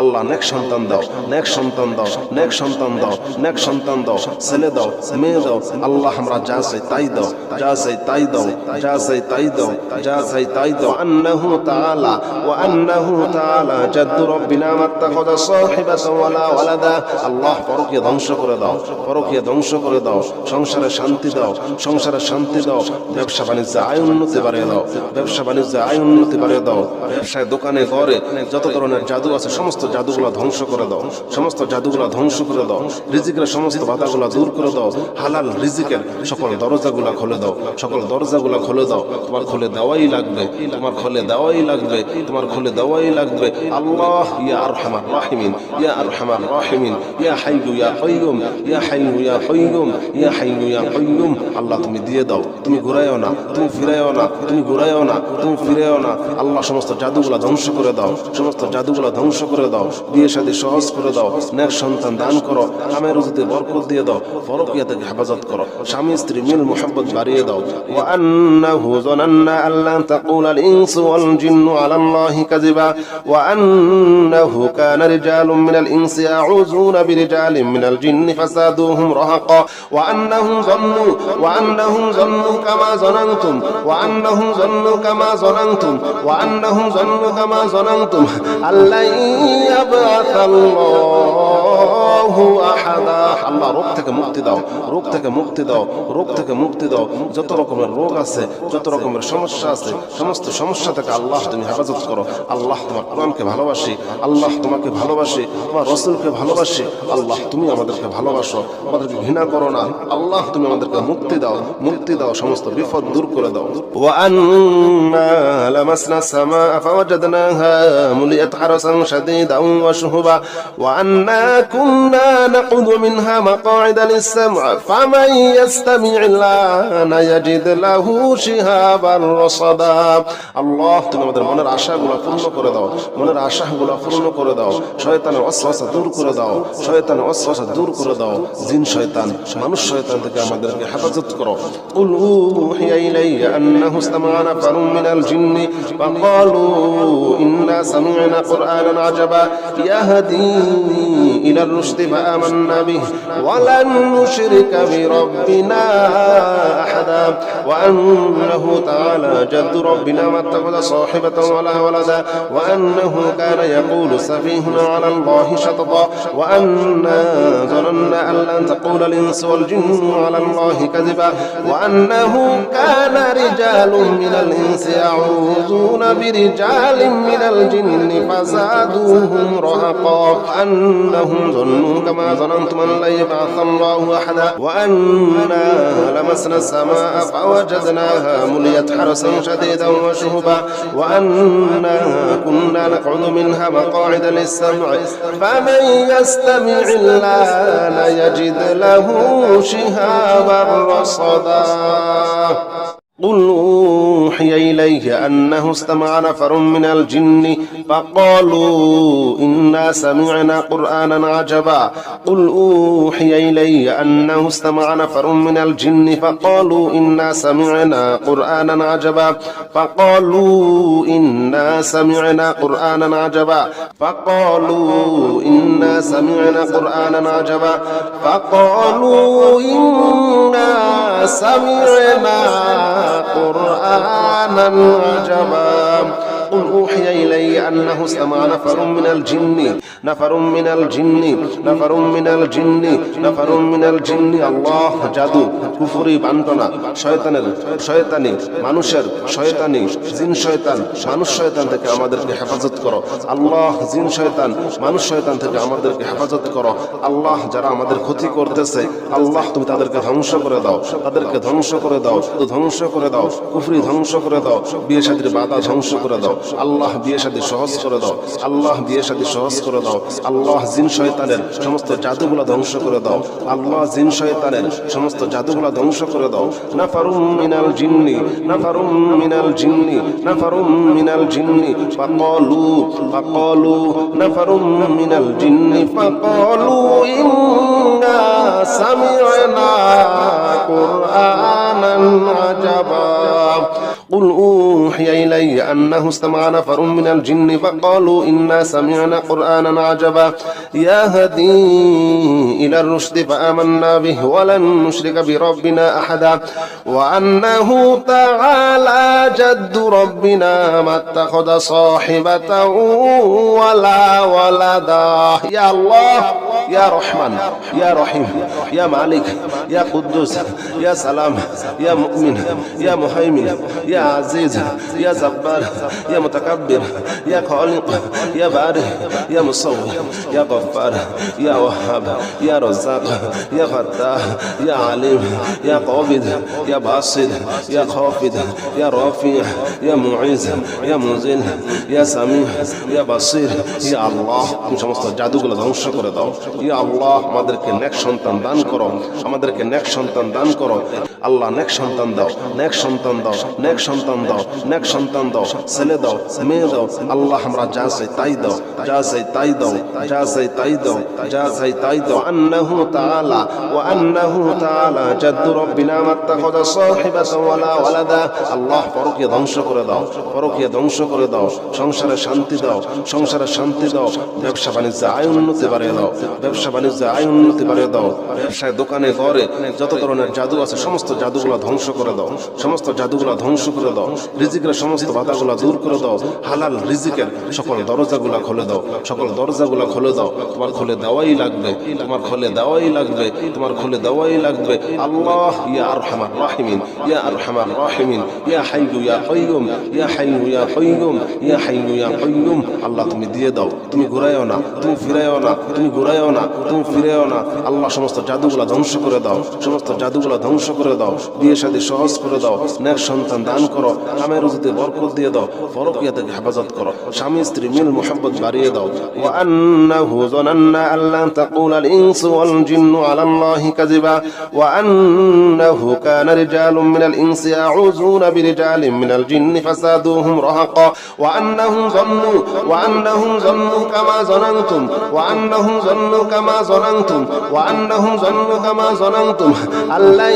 আল্লাহ নেক সন্তান দাও নেক সন্তান দাও নেক সন্তান দাও নেক সন্তান দাও ছেলে দাও মেয়ে দাও আল্লাহ আমরা যা চাই তাই দাও যা চাই তাই দাও যা চাই তাই দাও যা চাই তাই দাও আন্নাহু তাআলা ওয়া আন্নাহু তাআলা জাদ্দু রব্বিনা মাত্তাখাযা সাহিবাতান ওয়ালা ওয়ালাদা আল্লাহ পরকীয়া ধ্বংস করে দাও পরকীয়া ধ্বংস করে দাও সংসারে শান্তি দাও সংসারে শান্তি দাও ব্যবসা বাণিজ্য আয় উন্নতি বাড়িয়ে দাও ব্যবসা বাণিজ্য আয় উন্নতি বাড়িয়ে দাও ব্যবসায় দোকানে ঘরে যত ধরনের জাদু আছে সমস্ত জাদুগুলো ধ্বংস করে দাও সমস্ত জাদুগুলো ধ্বংস করে দাও রিজিকের সমস্ত বাধাগুলো দূর করে দাও হালাল রিজিকের সকল দরজাগুলো খুলে দাও সকল দরজাগুলো খুলে দাও তোমার খুলে দেওয়াই লাগবে তোমার খুলে দেওয়াই লাগবে তোমার খুলে দেওয়াই লাগবে আল্লাহ ইয়া আরহামার রাহিমিন ইয়া আরহামার রাহিমিন ইয়া হাইয়ু ইয়া কাইয়ুম ইয়া হাইয়ু ইয়া কাইয়ুম ইয়া হাইয়ু ইয়া কাইয়ুম আল্লাহ তুমি দিয়ে দাও তুমি ঘুরাইও না তুমি ফিরাইও না তুমি ঘুরাইও না তুমি ফিরাইও না আল্লাহ সমস্ত জাদুগুলো ধ্বংস করে দাও সমস্ত জাদুগুলো ধ্বংস করে দাও বিয়ে শাদী সহজ করে দাও নেক সন্তান দান করো কামের রুজিতে বরকত দিয়ে দাও পরকীয়া থেকে হেফাজত করো স্বামী স্ত্রী মিল মুহাব্বত বাড়িয়ে দাও ওয়া আন্নাহু যানান্না আল্লা তাকুলাল ইনসু ওয়াল জিন্নু আলা আল্লাহি কাযিবা ওয়া আন্নাহু কানা রিজালুম মিনাল ইনসি ইয়াউযুনা বিরিজালিন মিনাল জিন্নি ফাসাদুহুম রাহাকা ওয়া আন্নাহুম যান্নু কামা যানানতুম ওয়া আন্নাহুম যান্নু কামা যানানতুম ওয়া আন্নাহুম যান্নু কামা যানানতুম আল্লা ইয়াবআসাল্লাহু আহাদা আল্লাহ রোগ থেকে মুক্তি দাও রোগ থেকে মুক্তি দাও রোগ থেকে মুক্তি দাও যত রকমের রোগ আছে যত রকমের সমস্যা আছে সমস্ত সমস্যা থেকে আল্লাহ তুমি হেফাজত করো আল্লাহ তোমার কোরআনকে ভালোবাসি আল্লাহ তোমাকে ভালোবাসি তোমার রাসূলকে ভালোবাসি আল্লাহ তুমি আমাদেরকে ভালোবাসো আমাদেরকে ঘৃণা করো না আল্লাহ তুমি আমাদেরকে মুক্তি দাও সমস্ত বিপদ দূর করে দাও ওয়া আন্না লামাসনা সামা ফাওয়াজাদনাহা মুলিয়াত হারাসান শাদীদান ওয়া শুহুবা ওয়া আন্না কুন্না নাকুদু মিনহা মাকআইদা লিস-সাম'i ফামান ইয়াস্তামি'িল্লানা ইয়াজিদ লাহু শিহাবান রাসাদা আল্লাহ তুমি আমাদের মনের আশাগুলো পূর্ণ করে দাও মনের আশাগুলো পূর্ণ করে দাও শয়তানের ওয়াসওয়াসা দূর করে দাও শয়তানের ওয়াসওয়াসা দূর করে দাও জিন শয়তান মানুষ শয়তান থেকে আমাদেরকে হেফাজত করো কুল উহিয়া ইলাইয়া আন্নাহু ইসতামা'a নাফারুম মিনাল জিন্নি ফাকালু ইন্না সামি'না কুরআনান আজাবা ইয়াহদি ইলার রুশদি ফাআমান্না বিহি ওয়া লান নুশরিকা বিরাব্বিনা আহাদা ওয়া আন্নাহু তাআলা জাদ্দু রাব্বিনা মাত্তাখাযা সাহিবাতান ওয়ালা ওয়ালাদা ওয়া আন্নাহু কানা ইয়াকুলু সাফীহুনা আলা আল্লাহি শাতাতা ওয়া আন্না যানান্না আন লান তাকুলাল ইনসু ওয়াল জিন্নু আলা আল্লাহি কাযিবা ওয়া আন্নাহু কানা রিজালুম মিনাল ইনসি ইয়াউযুনা বিরিজালিন মিনাল জিন্নি ফাযাদুহুম রাহাকা আন্নাহুম যান্নু কামা যানানতুম আন লা ইয়াবআসাল্লাহু আহাদা ওয়া আন্না লামাসনা সামা'a ফাওয়াজাদনাহা মুলিয়াত হারাসান শাদীদান ওয়া শুহুবা ওয়া আন্না কুন্না নাকউদু মিনহা মাকআইদা লিস-সাম'i ফামান ইয়াস্তামি'িল্লানা ইয়াজিদ লাহু শিহাবান রাসাদা قل أوحي إليه أنه استمع نفر من الجن فقالوا إنا سمعنا قرآنا عجبا قل أوحي إلي أنه استمع نفر من الجن فقالوا إنا سمعنا قرآنا عجبا فقالوا إنا سمعنا قرآنا عجبا فقالوا إنا سمعنا قرآنا عجبا فقالوا إنا سمعنا قرآنا عجبا قل أوحي إلي أنه استمع نفر من الجن আল্লাহ জাদু কুফরি বান্টনা শয়তানি মানুষের শয়তানি জিন শয়তান মানুষ শয়তান থেকে আমাদেরকে হেফাজত করো আল্লাহ। জিন শয়তান মানুষ শয়তান থেকে আমাদেরকে হেফাজত করো আল্লাহ। যারা আমাদের ক্ষতি করতেছে আল্লাহ তুমি তাদেরকে ধ্বংস করে দাও, তাদেরকে ধ্বংস করে দাও, ধ্বংস করে দাও, কুফরি ধ্বংস করে দাও, বিয়ে শাদীর বাধা ধ্বংস করে দাও আল্লাহ। বিয়ে শাদী সহজ করে দাও আল্লাহ, বিয়ে শাদী সহজ করে দাও আল্লাহ। জিন শয়তানের সমস্ত জাদুগুলা ধ্বংস করে দাও আল্লাহ। জিন শয়তানের সমস্ত জাদুগুলা ধ্বংস করে দাও। নাফারুম মিনাল জিন্নি ফাকালু নাফারুম মিনাল জিন্নি ফাকালু ইন্না সামি'না কুরআনান আজাবা قل أوحي إلي أنه استمع نفر من الجن فقالوا إنا سمعنا قرآنا عجبا يهدي إلى الرشد فآمنا به ولن نشرك بربنا أحدا وأنه تعالى جد ربنا ما اتخذ صاحبة ولا ولدا يا الله يا رحمن يا رحيم يا مالك يا قدوس يا سلام يا مؤمن يا مهيمن يا عزيز يا جبار يا متكبر يا خالق يا بارئ يا مصور يا غفار يا وهاب يا رزاق يا فتاح يا عليم يا قابض يا باسط يا خافض يا رافع يا معز يا منزل يا سميع يا بصير يا الله তুমি সমস্ত জাদুগুলো ধ্বংস করে দাও ইয়া আল্লাহ। আমাদেরকে নেক সন্তান দান করো, আমাদেরকে নেক সন্তান দান করো আল্লাহ। নেক সন্তান দাও, নেক সন্তান দাও, নেক সন্তান দাও, নেক সন্তান দাও, ছেলে দাও, মেয়ে দাও আল্লাহ। আমরা যা চাই তাই দাও, যা চাই তাই দাও, যা চাই তাই দাও, যা চাই তাই দাও। আন্নাহু তাআলা ওয়া আন্নাহু তাআলা জাদ্দু রাব্বিনা মাত্তাখাযা সাহিবাতান ওয়ালা ওয়ালাদা আল্লাহ। পরকীয়া ধ্বংস করে দাও, পরকীয়া ধ্বংস করে দাও, সংসারে শান্তি দাও, সংসারে শান্তি দাও, ব্যবসা বাণিজ্যে আয় উন্নতি বাড়িয়ে দাও, ব্যবসা বাণিজ্যে আয় উন্নতি বাড়িয়ে দাও, ব্যবসায় দোকানে ঘরে যত ধরনের জাদু আছে সমস্ত জাদুগুলো ধ্বংস করে দাও, সমস্ত জাদুগুলো ধ্বংস করে দাও। রিজিকের সমস্ত বাধাগুলো দূর করে দাও, হালাল রিজিকের সকল দরজাগুলো খুলে দাও, সকল দরজাগুলো খুলে দাও। তোমার খুলে দেওয়াই লাগবে, তোমার খুলে দেওয়াই লাগবে, তোমার খুলে দেওয়াই লাগবে আল্লাহ। ইয়া আরহামার রাহিমিন, ইয়া আরহামার রাহিমিন, ইয়া হাইয়্যু ইয়া কাইয়্যুম, ইয়া হাইয়্যু ইয়া কাইয়্যুম, ইয়া হাইয়্যু ইয়া কাইয়্যুম আল্লাহ তুমি দিয়ে দাও, তুমি ঘুরাইও না, তুমি ফিরাইও না, তুমি ঘুরাইও না, তুমি ফিরাইও না আল্লাহ। সমস্ত জাদুগুলো ধ্বংস করে দাও, সমস্ত জাদুগুলো ধ্বংস করে দাও। বিয়ে শাদী সহজ করে দাও, নেক সন্তান দান করো, কামের রুজিতে বরকত দিয়ে দাও, পরকীয়া থেকে হেফাজত করো, স্বামী স্ত্রী মিল মুহাব্বত বাড়িয়ে দাও। ওয়া আন্নাহু যানান্না আল্লা তাকুলা আল ইনসু ওয়াল জিন্নু আলা আল্লাহি কাযিবা ওয়া আন্নাহু কানা রিজালুম মিনাল ইনসি ইয়াউযুনা বিরিজালিন মিনাল জিন্নি ফাসাদুহুম রাহাকা ওয়া আন্নাহুম যান্নু কামা যানানতুম ওয়া আন্নাহুম যান্নু কামা যানানতুম ওয়া আন্নাহুম যান্নু কামা যানানতুম আল্লা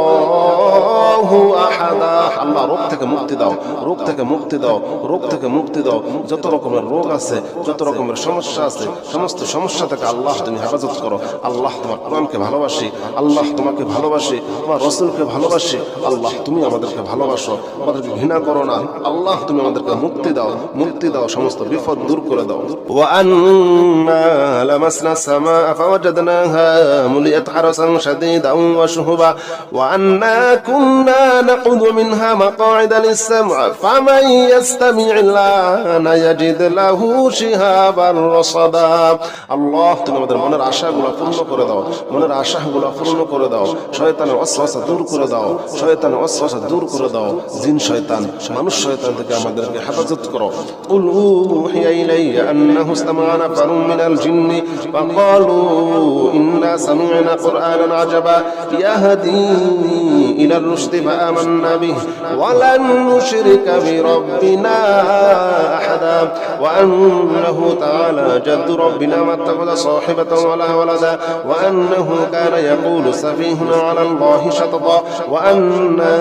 ইয়াবআসাল্লাহু আহাদা আল্লাহ। রোগ থেকে মুক্তি দাও, রোগ থেকে মুক্তি দাও, রোগ থেকে মুক্তি দাও। যত রকমের রোগ আছে, যত রকমের সমস্যা আছে, সমস্ত সমস্যা থেকে আল্লাহ তুমি হেফাজত করো আল্লাহ। তোমার কোরআনকে ভালোবাসি আল্লাহ, তোমাকে ভালোবাসি, তোমার রাসূলকে ভালোবাসি আল্লাহ। তুমি আমাদেরকে ভালোবাসো, আমাদেরকে ঘৃণা করো না আল্লাহ। তুমি আমাদেরকে মুক্তি দাও, মুক্তি দাও, সমস্ত বিপদ দূর করে দাও। ওয়া আন্না লামাসনা সামা ফাওয়াজাদনাহা মুলিয়াত হারাসান শাদীদান ওয়া শুহুবা ওয়া আন্না কুন্না নাকুযু মিনহা মাকআইদা লিস-সাম'i ফামান ইয়াস্তামি'il আনা ইয়াজিদ লাহু শিহাবান রাসাদা আল্লাহ। তুমি আমাদের মনের আশাগুলো পূর্ণ করে দাও, মনের আশাগুলো পূর্ণ করে দাও। শয়তানের ওয়াসওয়াসা দূর করে দাও, শয়তানের ওয়াসওয়াসা দূর করে দাও। জিন শয়তান মানুষ শয়তান থেকে আমাদেরকে হেফাজত করো। কুল উহিয়া ইলাইয়া আন্নাহু ইসতামা'a নাফারুম মিনাল জিন্নি ফাকালু ইন্না সামি'না কুরআনান আজাবা ইয়াহদি ইলার রুশদি ফাআমান্না বিহি ওয়া লান নুশরিকা বিরাব্বিনা আহাদা ওয়া আন্নাহু তাআলা জাদ্দু রাব্বিনা মাত্তাখাযা সাহিবাতান ওয়ালা ওয়ালাদা ওয়া আন্নাহু কানা ইয়াকুলু সাফীহুনা আলা আল্লাহি শাতাতা ওয়া আন্না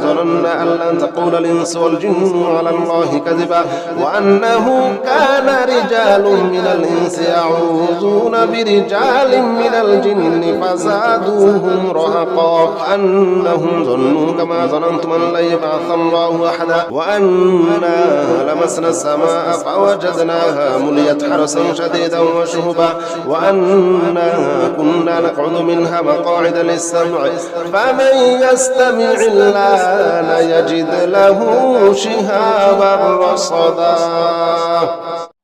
যানান্না আন লান তাকুলা আল ইনসু ওয়াল জিন্নু আলা আল্লাহি কাযিবা ওয়া আন্নাহু কানা রিজালুম মিনাল الإنس يعوذون برجال من الجن فزادوهم رهقا أنهم ظنوا كما ظننتم أن لن يبعث الله أحدا وأنا لمسنا السماء فوجدناها مليت حرسا شديدا وشهبا وأنا كنا نقعد منها مقاعد للسمع فمن يستمع الآن يجد له شهابا رصدا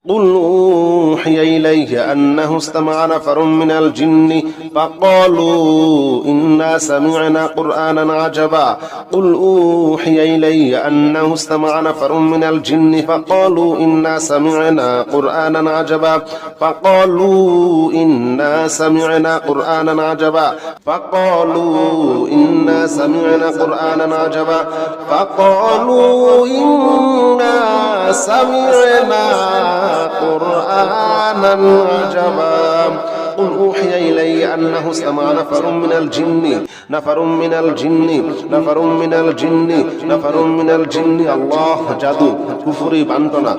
قل أوحي إلي أنه استمع نفر من الجن فقالوا إنا سمعنا قرآنا عجبا قل أوحي إلي أنه استمع نفر من الجن فقالوا إنا سمعنا قرآنا عجبا فقالوا إنا سمعنا قرآنا عجبا فقالوا إنا سمعنا قرآنا عجبا فقالوا إنا سمعنا قرآنا عجبا قل أوحي إلي أنه استمع نفر من الجن الله জাদু কুফরি বান্টনা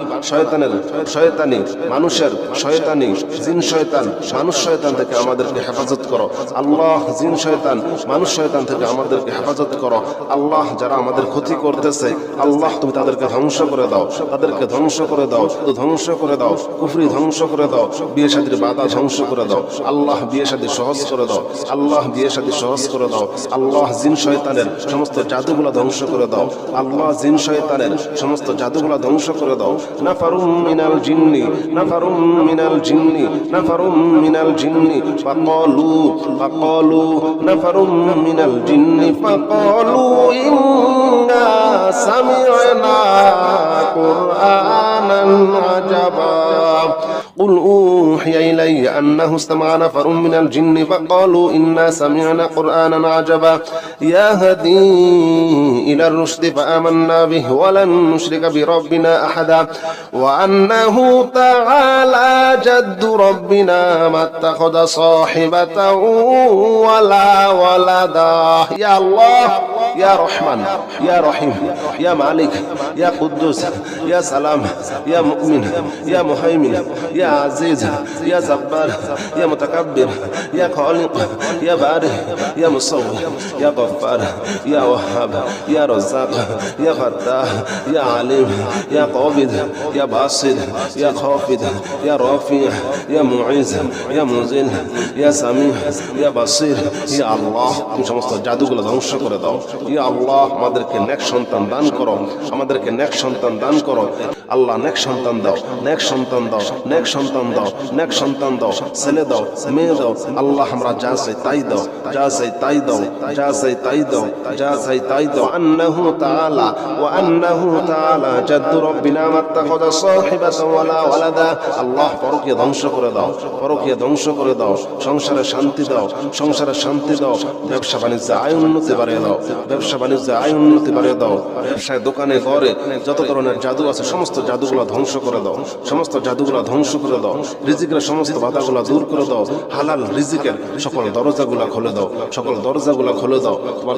শয়তানি মানুষের শয়তানি জিন শয়তান মানুষ শয়তান থেকে আমাদেরকে হেফাজত করো আল্লাহ জিন শয়তান মানুষ শয়তান থেকে আমাদেরকে হেফাজত করো আল্লাহ যারা আমাদের ক্ষতি করতেছে আল্লাহ তুমি তাদেরকে ধ্বংস করে দাও ধ্বংস করে দাও কুফরি ধ্বংস করে দাও বিয়ে শাদীর বাধা ধ্বংস করে দাও আল্লাহ বিয়ে শাদী সহজ করে দাও আল্লাহ জিন শয়তানের সমস্ত জাদুগুলো ধ্বংস করে দাও আল্লাহ জিন শয়তানের সমস্ত জাদুগুলো ধ্বংস করে দাও নাফারুম মিনাল জিন্নি ফাকালু নাফারুম মিনাল জিন্নি ফাকালু ইন্না সামি'না কুরআনান আজাবা قل أوحي إلي أنه استمع نفر من الجن فقالوا إنا سمعنا قرآنا عجبا يهدي إلى الرشد فآمنا به ولن نشرك بربنا أحدا وأنه تعالى جد ربنا ما اتخذ صاحبة ولا ولدا يا الله يا رحمن يا رحيم يا مالك يا قدوس يا سلام يا مؤمن يا مهيمن يا عزيز يا جبار يا متكبر يا خالق يا بارئ يا مصور يا غفار يا وهاب يا رزاق يا فتاح يا عليم يا قابض يا باسط يا خافض يا رافع يا معز يا مذل يا سميع يا بصير يا الله তুমি সমস্ত জাদুগুলো ধ্বংস করে দাও ইয়া আল্লাহ আমাদেরকে নেক সন্তান দান করো আল্লাহ নেক সন্তান দাও ছেলে দাও মেয়ে দাও আল্লাহ আমরা যা চাই তাই দাও আন্নাহু তাআলা জাদ্দু রব্বিনা মাত্তাখাযা সাহিবাতান ওয়ালা ওয়ালাদা আল্লাহ পরকীয়া ধ্বংস করে দাও সংসারে শান্তি দাও ব্যবসা বাণিজ্য আয় উন্নতি বাড়িয়ে দাও ব্যবসায় দোকানে ঘরে যত ধরনের জাদু আছে সমস্ত জাদুগুলো ধ্বংস করে দাও রিজিকের সমস্ত বাধাগুলো দূর করে দাও হালাল রিজিকের সকল দরজাগুলো খুলে দাও তোমার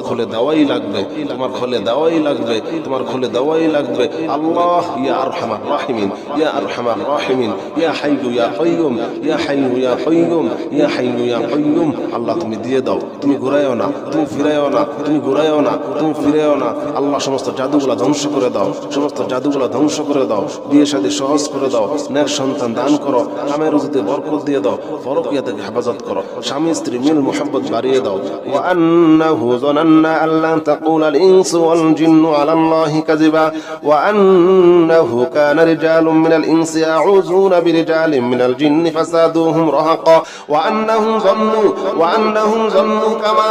খুলে দেওয়াই লাগবে আল্লাহ ইয়া আরহামার রাহিমিন ইয়া হাইয়্যু ইয়া কাইয়্যুম আল্লাহ তুমি দিয়ে দাও তুমি ঘুরাইও না তুমি ফিরাইও না আল্লাহ সমস্ত জাদুগুলো ধ্বংস করে দাও বিয়ে শাদী সহজ করে দাও নেক সন্তান দান করো কামের রুজিতে বরকত দিয়ে দাও পরকীয়া থেকে হেফাজত করো স্বামী স্ত্রী মিল মুহাব্বত বাড়িয়ে দাও ওয়া আন্নাহু যানান্না আল্লা তাকুলাল ইনসু ওয়াল জিন্নু আলাল্লাহি কাযিবা ওয়া আন্নাহু কানা রিজালুম মিনাল ইনসি ইয়াউযুনা বিরিজালিন মিনাল জিন্নি ফাসাদুহুম রাহাকা ওয়া আন্নাহুম যান্নু কামা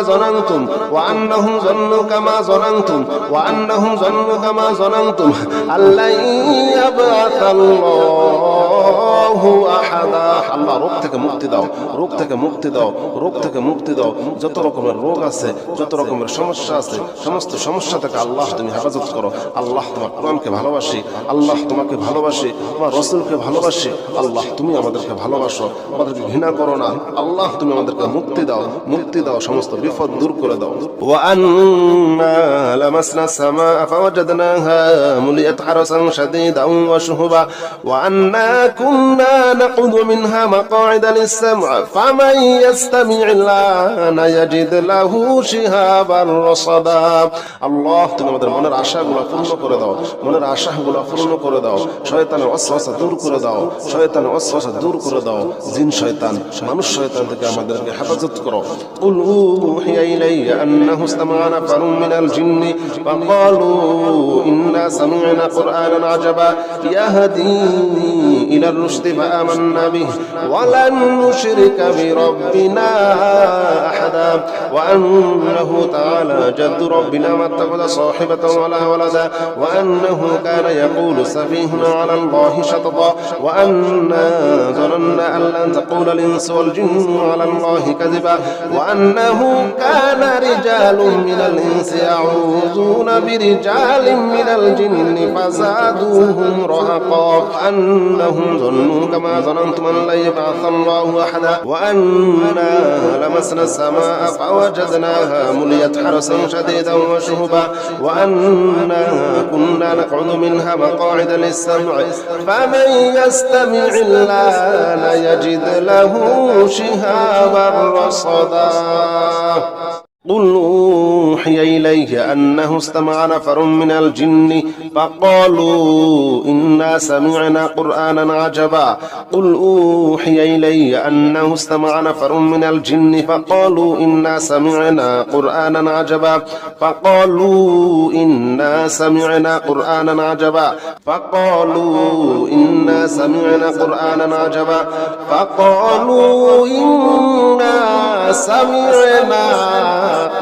যানান্তুম আল্লা ইয়াবআসাল্লাহু আহাদা আল্লাহ রোগ থেকে মুক্তি দাও যত রকমের রোগ আছে যত রকমের সমস্যা আছে সমস্ত সমস্যা থেকে আল্লাহ তুমি হেফাজত করো আল্লাহ তোমার কোরআনকে ভালোবাসি আল্লাহ তোমাকে ভালোবাসি তোমার রাসূলকে ভালোবাসি আল্লাহ তুমি আমাদেরকে ভালোবাসো আমাদেরকে ঘৃণা করো না আল্লাহ তুমি আমাদেরকে মুক্তি দাও সমস্ত বিপদ দূর করে দাও ওয়া আন্না লামাসনা সামা ফাওয়াজাদনাহা মুলিয়াত হারাসান শাদীদান ওয়া শুহুবা ওয়া আন্না কুন্না كنا نقعد منها مقاعد للسمع فمن يستمع الآن يجد له شهابا رصدا আল্লাহ তুমি আমাদের মনের আশাগুলো পূর্ণ করে দাও, মনের আশাগুলো পূর্ণ করে দাও, শয়তানের ওয়াসওয়াসা দূর করে দাও, শয়তানের ওয়াসওয়াসা দূর করে দাও, জিন শয়তান মানুষ শয়তান থেকে আমাদেরকে হেফাজত করো। কুল উহিয়া ইলাইয়া আন্নাহু ইসতামা'a নাফারুম মিনাল জিন্নি ফাকালু ইন্না সামি'না কুরআনান আজাবা ইয়াহদি ইলার রুশদি ফাআমান্না বিহি ওয়া লান নুশরিকা বিরাব্বিনা আহাদা ওয়া আন্নাহু তাআলা জাদ্দু রাব্বিনা মা ইত্তাখাযা সাহিবাতান ওয়ালা ওয়ালাদা ওয়া আন্নাহু কানা ইয়াকুলু সাফীহুনা আলা আল্লাহি শাতাতা ওয়া আন্না ظننا أن لن تقول الإنس والجن على الله كذبا وأنه كان رجال من الإنس يعوذون برجال من الجن فزادوهم رهقا أنهم ظنوا كما ظننتم أن لن يبعث الله أحدا وأنا لمسنا السماء فوجدناها مليت حرسا شديدا وشهبا وأنا كنا نقعد منها مقاعد للسمع فمن يستمع الآن يجد له شهابا رصدا قل أوحي إليه أنه استمع نفر من الجن فقالوا إنا سمعنا قرآنا عجبا قل أوحي إلي أنه استمع نفر من الجن فقالوا إنا سمعنا قرآنا عجبا فقالوا إنا سمعنا قرآنا عجبا فقالوا إنا سمعنا قرآنا عجبا فقالوا إنا سمعنا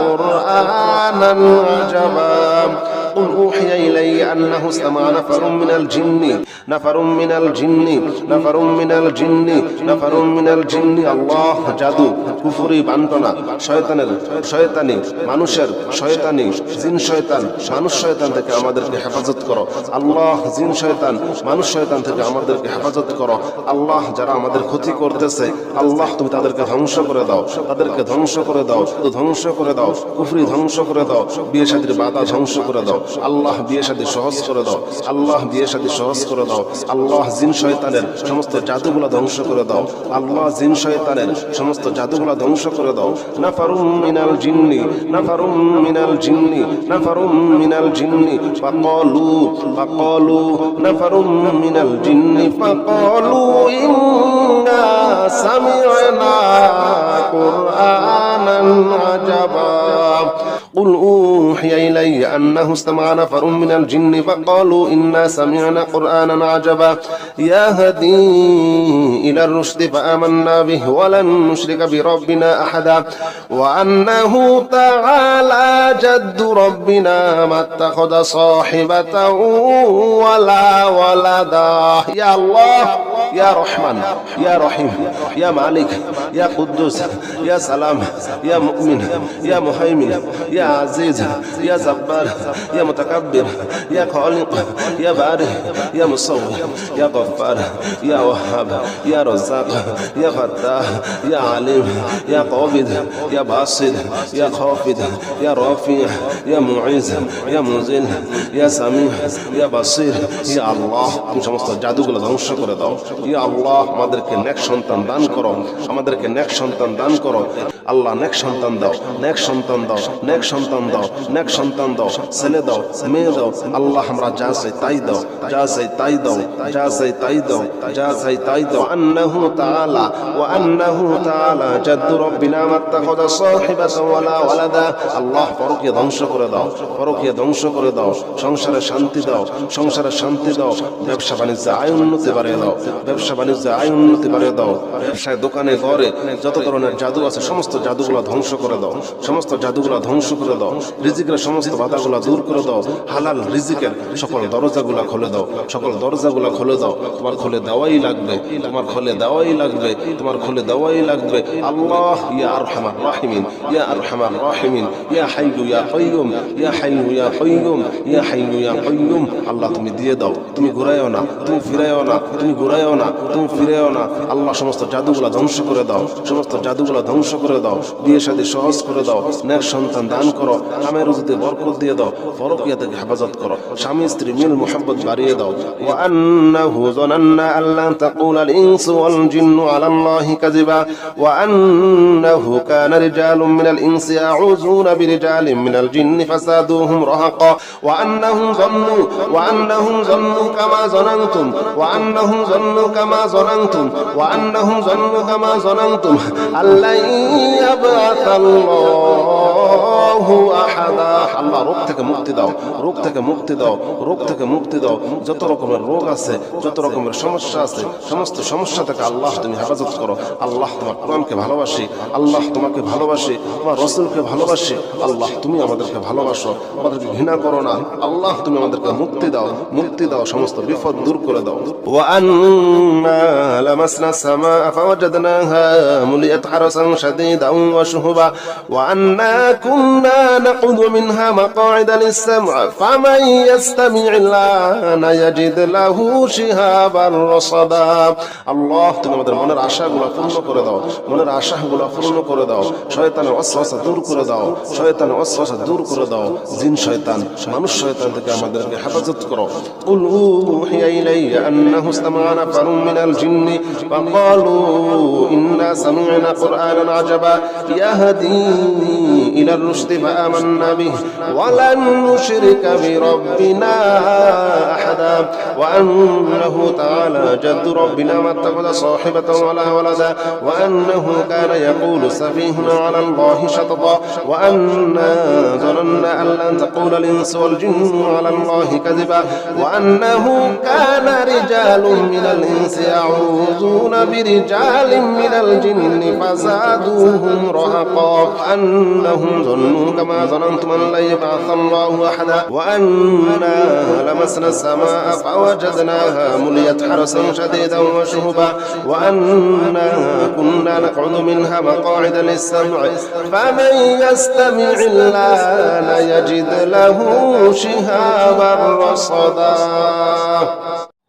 قرآنا عجبا قل أوحي إلي أنه استمع نفر من الجن نفر من الجن نفر من الجن نفر من الجن الله জাদু কুফরি বান্টনা শয়তানের শয়তানি মানুষের শয়তানি জিন শয়তান মানুষ শয়তান থেকে আমাদেরকে হেফাজত করো আল্লাহ জিন শয়তান মানুষ শয়তান থেকে আমাদেরকে হেফাজত করো আল্লাহ যারা আমাদের ক্ষতি করতেছে আল্লাহ তুমি তাদেরকে ধ্বংস করে দাও তাদেরকে ধ্বংস করে দাও ধ্বংস করে দাও কুফরি ধ্বংস করে দাও বিয়ে শাদীর বাধা ধ্বংস করে দাও আল্লাহ বিয়ে শাদী সহজ করে দাও আল্লাহ বিয়ে শাদী সহজ করে দাও আল্লাহ জিন শয়তানের সমস্ত জাদুগুলো ধ্বংস করে দাও আল্লাহ জিন শয়তানের সমস্ত জাদুগুলো ধ্বংস করে দাও নাফারুম মিনাল জিন্নি নাফারুম মিনাল জিন্নি নাফারুম মিনাল জিন্নি ফাকালু নাফারুম মিনাল জিন্নি ফাকালু ইন্না সামি'না কুরআনান আজাবা قل أوحي إلي أنه استمع نفر من الجن فقالوا إنا سمعنا قرآنا عجبا يهدي إلى الرشد فآمنا به ولن نشرك بربنا أحدا وأنه تعالى جد ربنا ما اتخذ صاحبة ولا ولدا يا الله يا رحمن يا رحيم يا مالك يا قدوس يا سلام يا مؤمن يا مهيمن يا عزيز يا جبار يا متكبر يا خالق يا بارئ يا مصور يا غفار يا وهاب يا رزاق يا فتاح يا عليم يا قابض يا باسط يا خافض يا رافع يا معز يا مذل يا سميع يا بصير يا الله তুমি সমস্ত জাদুগুলো ধ্বংস করে দাও ইয়া আল্লাহ আমাদেরকে নেক সন্তান দান করো আমাদেরকে নেক সন্তান দান করো আল্লাহ নেক সন্তান দাও নেক সন্তান দাও নেক সন্তান দাও নেক সন্তান দাও ছেলে দাও মেয়ে দাও আল্লাহ আমরা যা চাই তাই দাও যা চাই তাই দাও যা চাই তাই দাও যা চাই তাই দাও আন্নাহু তাআলা ওয়া আন্নাহু তাআলা জাদ্দু রাব্বিনা মাত্তাখাযা সাহিবাতান ওয়ালা ওয়ালাদা আল্লাহ পরকীয়া ধ্বংস করে দাও পরকীয়া ধ্বংস করে দাও সংসারে শান্তি দাও সংসারে শান্তি দাও ব্যবসা বাণিজ্যে আয় উন্নতি বাড়িয়ে দাও ব্যবসা বাণিজ্যে আয় উন্নতি বাড়িয়ে দাও ব্যবসায় দোকানে ঘরে যত ধরনের জাদু আছে সমস্ত জাদুগুলো ধ্বংস করে দাও সমস্ত জাদুগুলো ধ্বংস করে দাও রিজিকের সমস্ত বাধাগুলো দূর করে দাও হালাল রিজিকের সকল দরজাগুলো খুলে দাও সকল দরজাগুলো খুলে দাও তোমার খুলে দেওয়াই লাগবে তোমার খুলে দেওয়াই লাগবে তোমার খুলে দেওয়াই লাগবে আল্লাহ ইয়া আরহামার রাহিমিন ইয়া আরহামার রাহিমিন ইয়া হাইয়ু ইয়া কাইয়ুম ইয়া হাইয়ু ইয়া কাইয়ুম ইয়া হাইয়ু ইয়া কাইয়ুম আল্লাহ তুমি দিয়ে দাও তুমি ঘুরাইও না তুমি ফিরাইও না তুমি ঘুরাইও না তুমি ফিরাইও না আল্লাহ সমস্ত জাদুগুলো ধ্বংস করে দাও সমস্ত জাদুগুলো ধ্বংস করে দাও বিয়ে শাদী সহজ করে দাও নেক সন্তান দান করো কামের রুজি রুজিতে বরকত দিয়ে দাও, ফরকিয়া থেকে হেফাজত করো, স্বামী স্ত্রী মিল মুহাব্বত বাড়িয়ে দাও। ওয়া আন্নাহু যানান্না আল্লা তাকুলাল ইনসু ওয়াল জিন্নু আলাল্লাহি কাযিবা ওয়া আন্নাহু কানা রিজালুম মিনাল ইনসি ইয়াউযুনা বিরিজালিম মিনাল জিন্নি ফাসাদুহুম রাহাকা ওয়া আন্নাহুম যান্নু কামা যানানতুম ওয়া আন্নাহুম যান্নু কামা যানানতুম ওয়া আন্নাহুম যান্নু কামা যানানতুম আল্লা ইয়াবআসাল্লাহু আহাদা। আল্লাহ রোগ থেকে মুক্তি দাও, রোগ থেকে মুক্তি দাও, রোগ থেকে মুক্তি দাও। যত রকমের রোগ আছে, যত রকমের সমস্যা আছে, সমস্ত সমস্যা থেকে আল্লাহ তুমি হেফাজত করো। আল্লাহ তোমার কোরআনকে ভালোবাসি, আল্লাহ তোমাকে ভালোবাসি, তোমার রাসূলকে ভালোবাসি। আল্লাহ তুমি আমাদেরকে ভালোবাসো, আমাদেরকে ঘৃণা করো না। আল্লাহ তুমি আমাদেরকে মুক্তি দাও, মুক্তি দাও, সমস্ত বিপদ দূর করে দাও। ওয়া আন্না লামাসনা সামা ফাওয়াজাদনাহা মুলিয়াত হারাসান শাদীদান ওয়া শুহুবা ওয়া আন্না কুন্না নাকুদু মিনহা মাকআইদা লিস-সাম'i ফামান ইয়াস্তামি'il আনা ইয়াজিদ লাহু শিহাবান রাসাদা। আল্লাহ তুমি আমাদের মনের আশাগুলো পূর্ণ করে দাও, মনের আশাগুলো পূর্ণ করে দাও। শয়তানের ওয়াসওয়াসা দূর করে দাও, শয়তানের ওয়াসওয়াসা দূর করে দাও। জিন শয়তান, মানুষ শয়তান থেকে আমাদেরকে হেফাজত করো। কুল উহিয়া ইলাইয়া আন্নাহু ইসতামা'a নাফারুম মিনাল জিন্নি ফাকালু ইন্না সামি'না কুরআনান আজাবা ইয়াহদি ইলার রুশদি ফাআমান্না বিহি ওয়া লান নুশরিকা বিরাব্বিনা আহাদা ওয়া আন্নাহু তাআলা জাদ্দু রাব্বিনা মাত্তাখাযা সাহিবাতান ওয়ালা ওয়ালাদা ওয়া আন্নাহু কানা ইয়াকুলু সাফীহুনা আলা আল্লাহি শাতাতা ওয়া আন্না যানান্না আন লান তাকুলাল ইনসু ওয়াল জিন্নু আলা আল্লাহি কাযিবা ওয়া আন্নাহু কানা রিজালুম মিনাল ইনসি ইয়াউযুনা বিরিজালিম মিনাল জিন্নি ফাযাদুহুম রাহাকা আন্নাহুম যান্নু কামা যানানতুম আন লা ইয়াবআসাল্লাহু আহাদা ওয়া আন্না লামাসনা সামা'a ফাওয়াজাদনাহা মুলিয়াত হারাসান শাদীদান ওয়া শুহুবা ওয়া আন্না কুন্না নাকউদু মিনহা মাকআইদা লিস-সাম'i ফামান ইয়াস্তামি'il আনা ইয়াজিদ লাহু শিহাবান রাসাদা।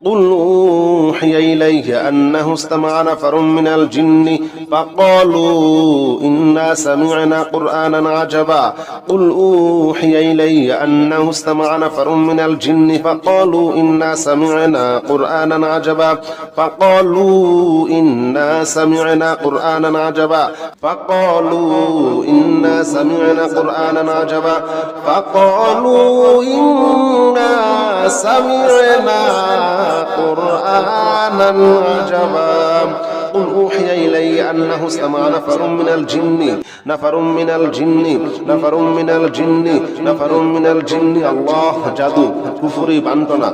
قل أوحي إليه أنه استمع نفر من الجن فقالوا إنا سمعنا قرآنا عجبا قل أوحي إلي أنه استمع نفر من الجن فقالوا إنا سمعنا قرآنا عجبا فقالوا إنا سمعنا قرآنا عجبا فقالوا إنا سمعنا قرآنا عجبا فقالوا إنا سمعنا قرآنا عجبا قل أوحي إلي أنه استمع نفر من الجن আল্লাহ জাদু কুফরি বান্টনা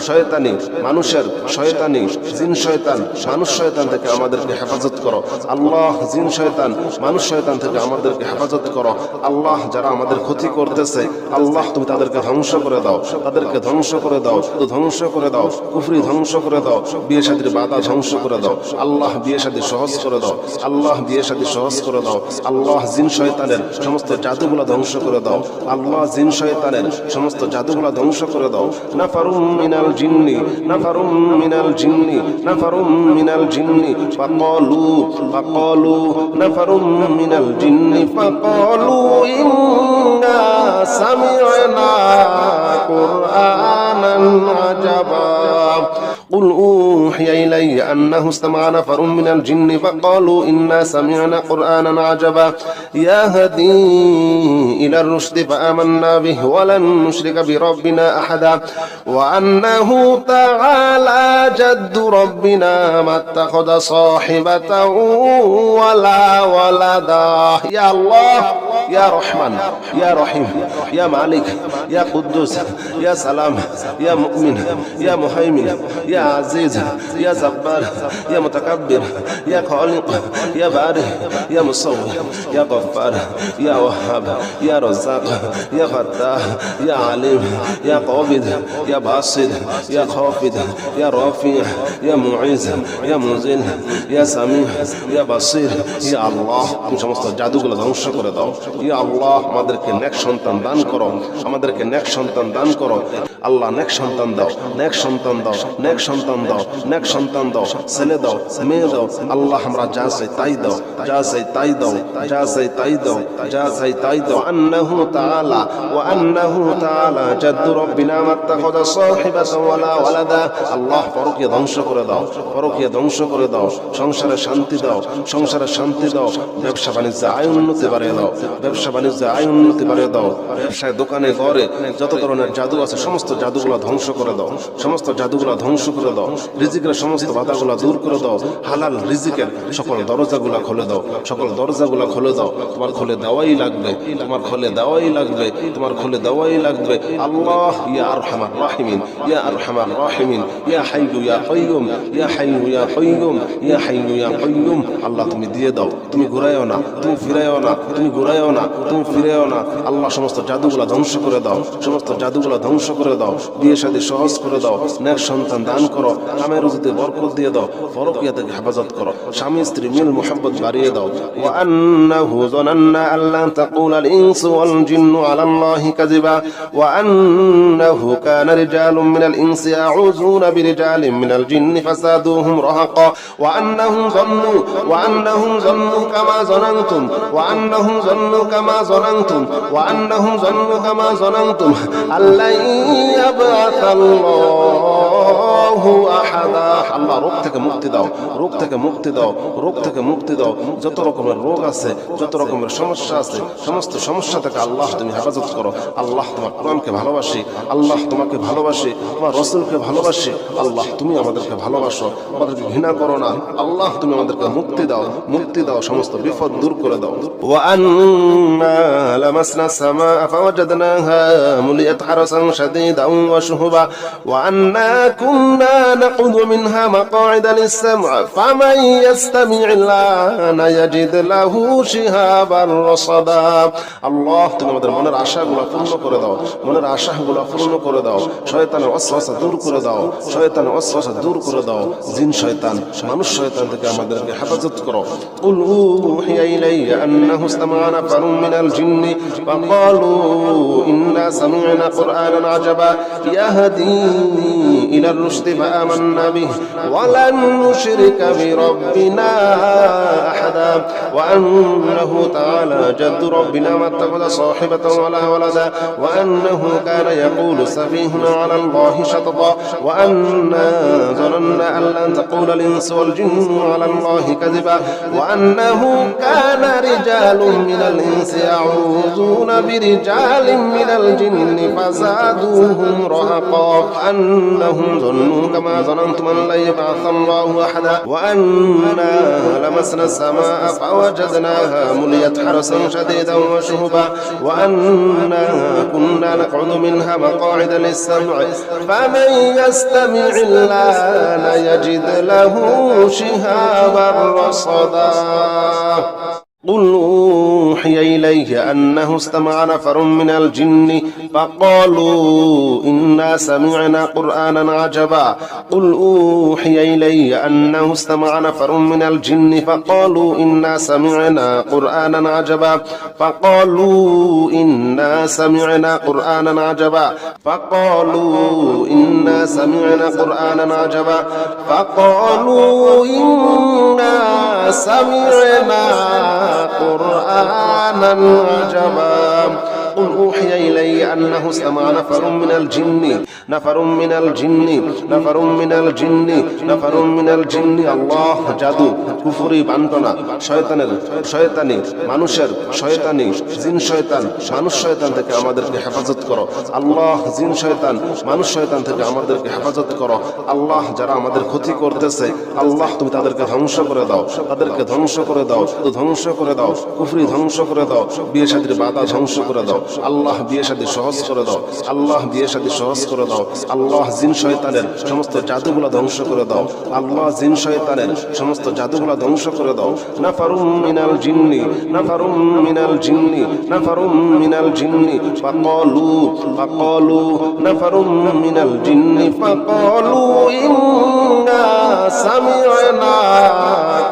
শয়তানি মানুষের শয়তানি জিন শয়তান মানুষ শয়তান থেকে আমাদেরকে হেফাজত করো। আল্লাহ জিন শয়তান মানুষ শয়তান থেকে আমাদেরকে হেফাজত করো। আল্লাহ যারা আমাদের ক্ষতি করতেছে আল্লাহ তুমি তাদেরকে ধ্বংস করে দাও, তাদেরকে ধ্বংস করে দাও, ধ্বংস করে দাও, কুফরি ধ্বংস করে দাও, বিয়ে শাদীর বাধা ধ্বংস করে দাও। আল্লাহ বিয়ে শাদী সহজ করে দাও, আল্লাহ বিয়ে শাদী সহজ করে দাও। আল্লাহ জিন শয়তানের সমস্ত জাদুগুলো ধ্বংস করে দাও, আল্লাহ জিন শয়তানের সমস্ত জাদুগুলো ধ্বংস করে দাও। নাফারুম মিনাল জিন্নি ফাকালু নাফারুম মিনাল জিন্নি ফাকালু ইন্না সামি'না কুরআনান আজাবা قل أوحي إلي أنه استمع نفر من الجن فقالوا إنا سمعنا قرآنا عجبا يهدي إلى الرشد فآمنا به ولن نشرك بربنا أحدا وأنه تعالى جد ربنا ما اتخذ صاحبة ولا ولدا. يا الله يا رحمن يا رحيم يا مالك يا قدوس يا سلام يا مؤمن يا مهيمن يا عزيز يا جبار يا متكبر يا خالق يا بارئ يا مصور يا غفار يا وهاب يا رزاق يا فتاح يا عليم يا قابض يا باسط يا خافض يا رافع يا معز يا منزل يا سميع يا بصير يا الله তুমি সমস্ত জাদুগুলো ধ্বংস করে দাও, ইয়া আল্লাহ আমাদেরকে নেক সন্তান দান করো, আমাদেরকে নেক সন্তান দান করো আল্লাহ। নেক সন্তান দাও, নেক সন্তান দাও, নেক সন্তান দাও, নেক সন্তান দাও, ছেলে দাও, মেয়ে দাও আল্লাহ। আমরা যা চাই তাই দাও, যা চাই তাই দাও, যা চাই তাই দাও, যা চাই তাই দাও। আন্নাহু তাআলা ওয়া আন্নাহু তাআলা জাদ্দু রাব্বিনা মাত্তাখাযা সাহিবাতান ওয়ালা ওয়ালাদা। আল্লাহ পরকীয়া ধ্বংস করে দাও, পরকীয়া ধ্বংস করে দাও, সংসারে শান্তি দাও, সংসারে শান্তি দাও, ব্যবসা বাণিজ্যে আয় উন্নতি বাড়িয়ে দাও, ব্যবসা বাণিজ্যে আয় উন্নতি বাড়িয়ে দাও। ব্যবসায় দোকানে ঘরে যত ধরনের জাদু আছে সমস্ত জাদুগুলো ধ্বংস করে দাও, সমস্ত জাদুগুলো ধ্বংস করে দাও। রিজিকের সমস্ত বাধাগুলো দূর করে দাও, হালাল রিজিকের সকল দরজাগুলো খুলে দাও, সকল দরজাগুলো খুলে দাও। তোমার খুলে দেওয়াই লাগবে, তোমার খুলে দেওয়াই লাগবে, তোমার খুলে দেওয়াই লাগবে আল্লাহ। ইয়া আরহামার রাহিমিন, ইয়া আরহামার রাহিমিন, ইয়া হাইয়্যু ইয়া কাইয়্যুম, ইয়া হাইয়্যু ইয়া কাইয়্যুম, ইয়া হাইয়্যু ইয়া কাইয়্যুম। আল্লাহ তুমি দিয়ে দাও, তুমি ঘুরাইও না, তুমি ফিরাইও না, তুমি ঘুরাইও না, তুমি ফিরাইও না আল্লাহ। সমস্ত জাদুগুলো ধ্বংস করে দাও, সমস্ত জাদুগুলো ধ্বংস করে দাও। বিয়ে শাদী সহজ করে দাও, নেক সন্তান দান করো, কামের রুজিতে বরকত দিয়ে দাও, পরকীয়া থেকে হেফাজত করো, স্বামী স্ত্রী মিল মুহাব্বত বাড়িয়ে দাও। ওয়া আন্নাহু যানান্না আল্লা তাকুলা আল ইনসু ওয়াল জিন্নু আলা আল্লাহি কাযিবা ওয়া আন্নাহু কানা রিজালুম মিনাল ইনসি ইয়াউযুনা বিরিজালিন মিনাল জিন্নি ফাসাদুহুম রাহাকা ওয়া আন্নাহুম যান্নু কামা যানানতুম ওয়া আন্নাহুম যান্নু কামা যানানতুম ওয়া আন্নাহুম যান্নু কামা যানানতুম আল্লা ইয়াবআসাল্লাহু আহাদা। আল্লাহ রোগ থেকে মুক্তি দাও, রোগ থেকে মুক্তি দাও, রোগ থেকে মুক্তি দাও। যত রকমের রোগ আছে, যত রকমের সমস্যা আছে, সমস্ত সমস্যা থেকে আল্লাহ তুমি হেফাজত করো। আল্লাহ তোমার কোরআনকে ভালোবাসি, আল্লাহ তোমাকে ভালোবাসি, তোমার রাসূলকে ভালোবাসি। আল্লাহ তুমি আমাদেরকে ভালোবাসো, আমাদেরকে ঘৃণা করো না। আল্লাহ তুমি আমাদেরকে মুক্তি দাও, মুক্তি দাও, সমস্ত বিপদ দূর করে দাও। ওয়া আন্না লামাসনা সামা ফাওয়াজাদনাহা মুলিয়াত হারাসান শাদীদান ওয়া শুহুবা ওয়া আন্না কুন্না নাকুযু মিনহা মাকআইদা লিস-সাম'i ফামান ইয়াস্তামি'il আনা ইয়াজিদ লাহু শিহাবান রাসাদা। আল্লাহ তুমি আমাদের মনের আশাগুলো পূর্ণ করে দাও, মনের আশাগুলো পূর্ণ করে দাও। শয়তানের ওয়াসওয়াসা দূর করে দাও, শয়তানের ওয়াসওয়াসা দূর করে দাও। জিন শয়তান, মানুষ শয়তান থেকে আমাদেরকে হেফাজত করো। কুল উহিয়া ইলাইয়া আন্নাহু ইসতামা'a নাফারুম মিনাল জিন্নি ফাকালু ইন্না সামি'না কুরআনান আজাবা ইয়াহদি ইলার রুশদি ফাআমান্না বিহি ওয়া লান নুশরিকা বিরাব্বিনা আহাদা ওয়া আন্নাহু তাআলা জাদ্দু রাব্বিনা মাত্তাখাযা সাহিবাতান ওয়ালা ওয়ালাদা ওয়া আন্নাহু কানা ইয়াকুলু সাফীহুনা আলা আল্লাহি শাতাতা ওয়া আন্না যানান্না আন লান তাকুলা আল ইনসু ওয়াল জিন্নু আলা আল্লাহি কাযিবা ওয়া আন্নাহু কানা রিজালুম মিনাল ইনসি ইয়াউযুনা বিরিজালিন মিনাল জিন্নি ফাযাদুহুম রাহাকা আন্নাহুম যান্নু কামা যানানতুম আন লা ইয়াবআসাল্লাহু আহাদা ওয়া আন্না লামাসনা সামা'a ফাওয়াজাদনাহা মুলিয়াত হারাসান শাদীদান ওয়া শুহুবা ওয়া আন্না কুন্না নাকউদু মিনহা মাকআইদা লিস-সাম'i ফামান ইয়াস্তামি'il লানা ইয়াজিদ লাহু শিহাবান রাসাদা। قل أوحي إليه أنه استمع نفر من الجن فقالوا إنا سمعنا قرآنا عجبا قل أوحي إلي أنه استمع نفر من الجن فقالوا إنا سمعنا قرآنا عجبا فقالوا إنا سمعنا قرآنا عجبا فقالوا إنا سمعنا قرآنا عجبا فقالوا إنا سمعنا قرآنا عجبا قل أوحي إلي أنه استمع نفر من الجن نفر من الجن نفر من الجن نفر من الجن الله জাদু কুফরি বান্টনা শয়তানের শয়তানি মানুষের শয়তানি জিন শয়তান মানুষ শয়তান থেকে আমাদেরকে হেফাজত করো আল্লাহ। জিন শয়তান মানুষ শয়তান থেকে আমাদেরকে হেফাজত করো আল্লাহ। যারা আমাদের ক্ষতি করতেছে আল্লাহ তুমি তাদেরকে ধ্বংস করে দাও, তাদেরকে ধ্বংস করে দাও, ধ্বংস করে দাও, কুফরি ধ্বংস করে দাও, বিয়ে শাদীর বাধা ধ্বংস করে দাও আল্লাহ। বিয়ে শাদী সহজ করে দাও আল্লাহ, বিয়ে শাদী সহজ করে দাও আল্লাহ। জিন শয়তানের সমস্ত জাদুগুলো ধ্বংস করে দাও আল্লাহ। জিন শয়তানের সমস্ত জাদুগুলো ধ্বংস করে দাও। নাফারুম মিনাল জিন্নি নাফারুম মিনাল জিন্নি নাফারুম মিনাল জিন্নি ফাকালু নাফারুম মিনাল জিন্নি ফাকালু ইন্না সামি'না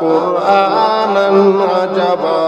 কুরআনান আজাবা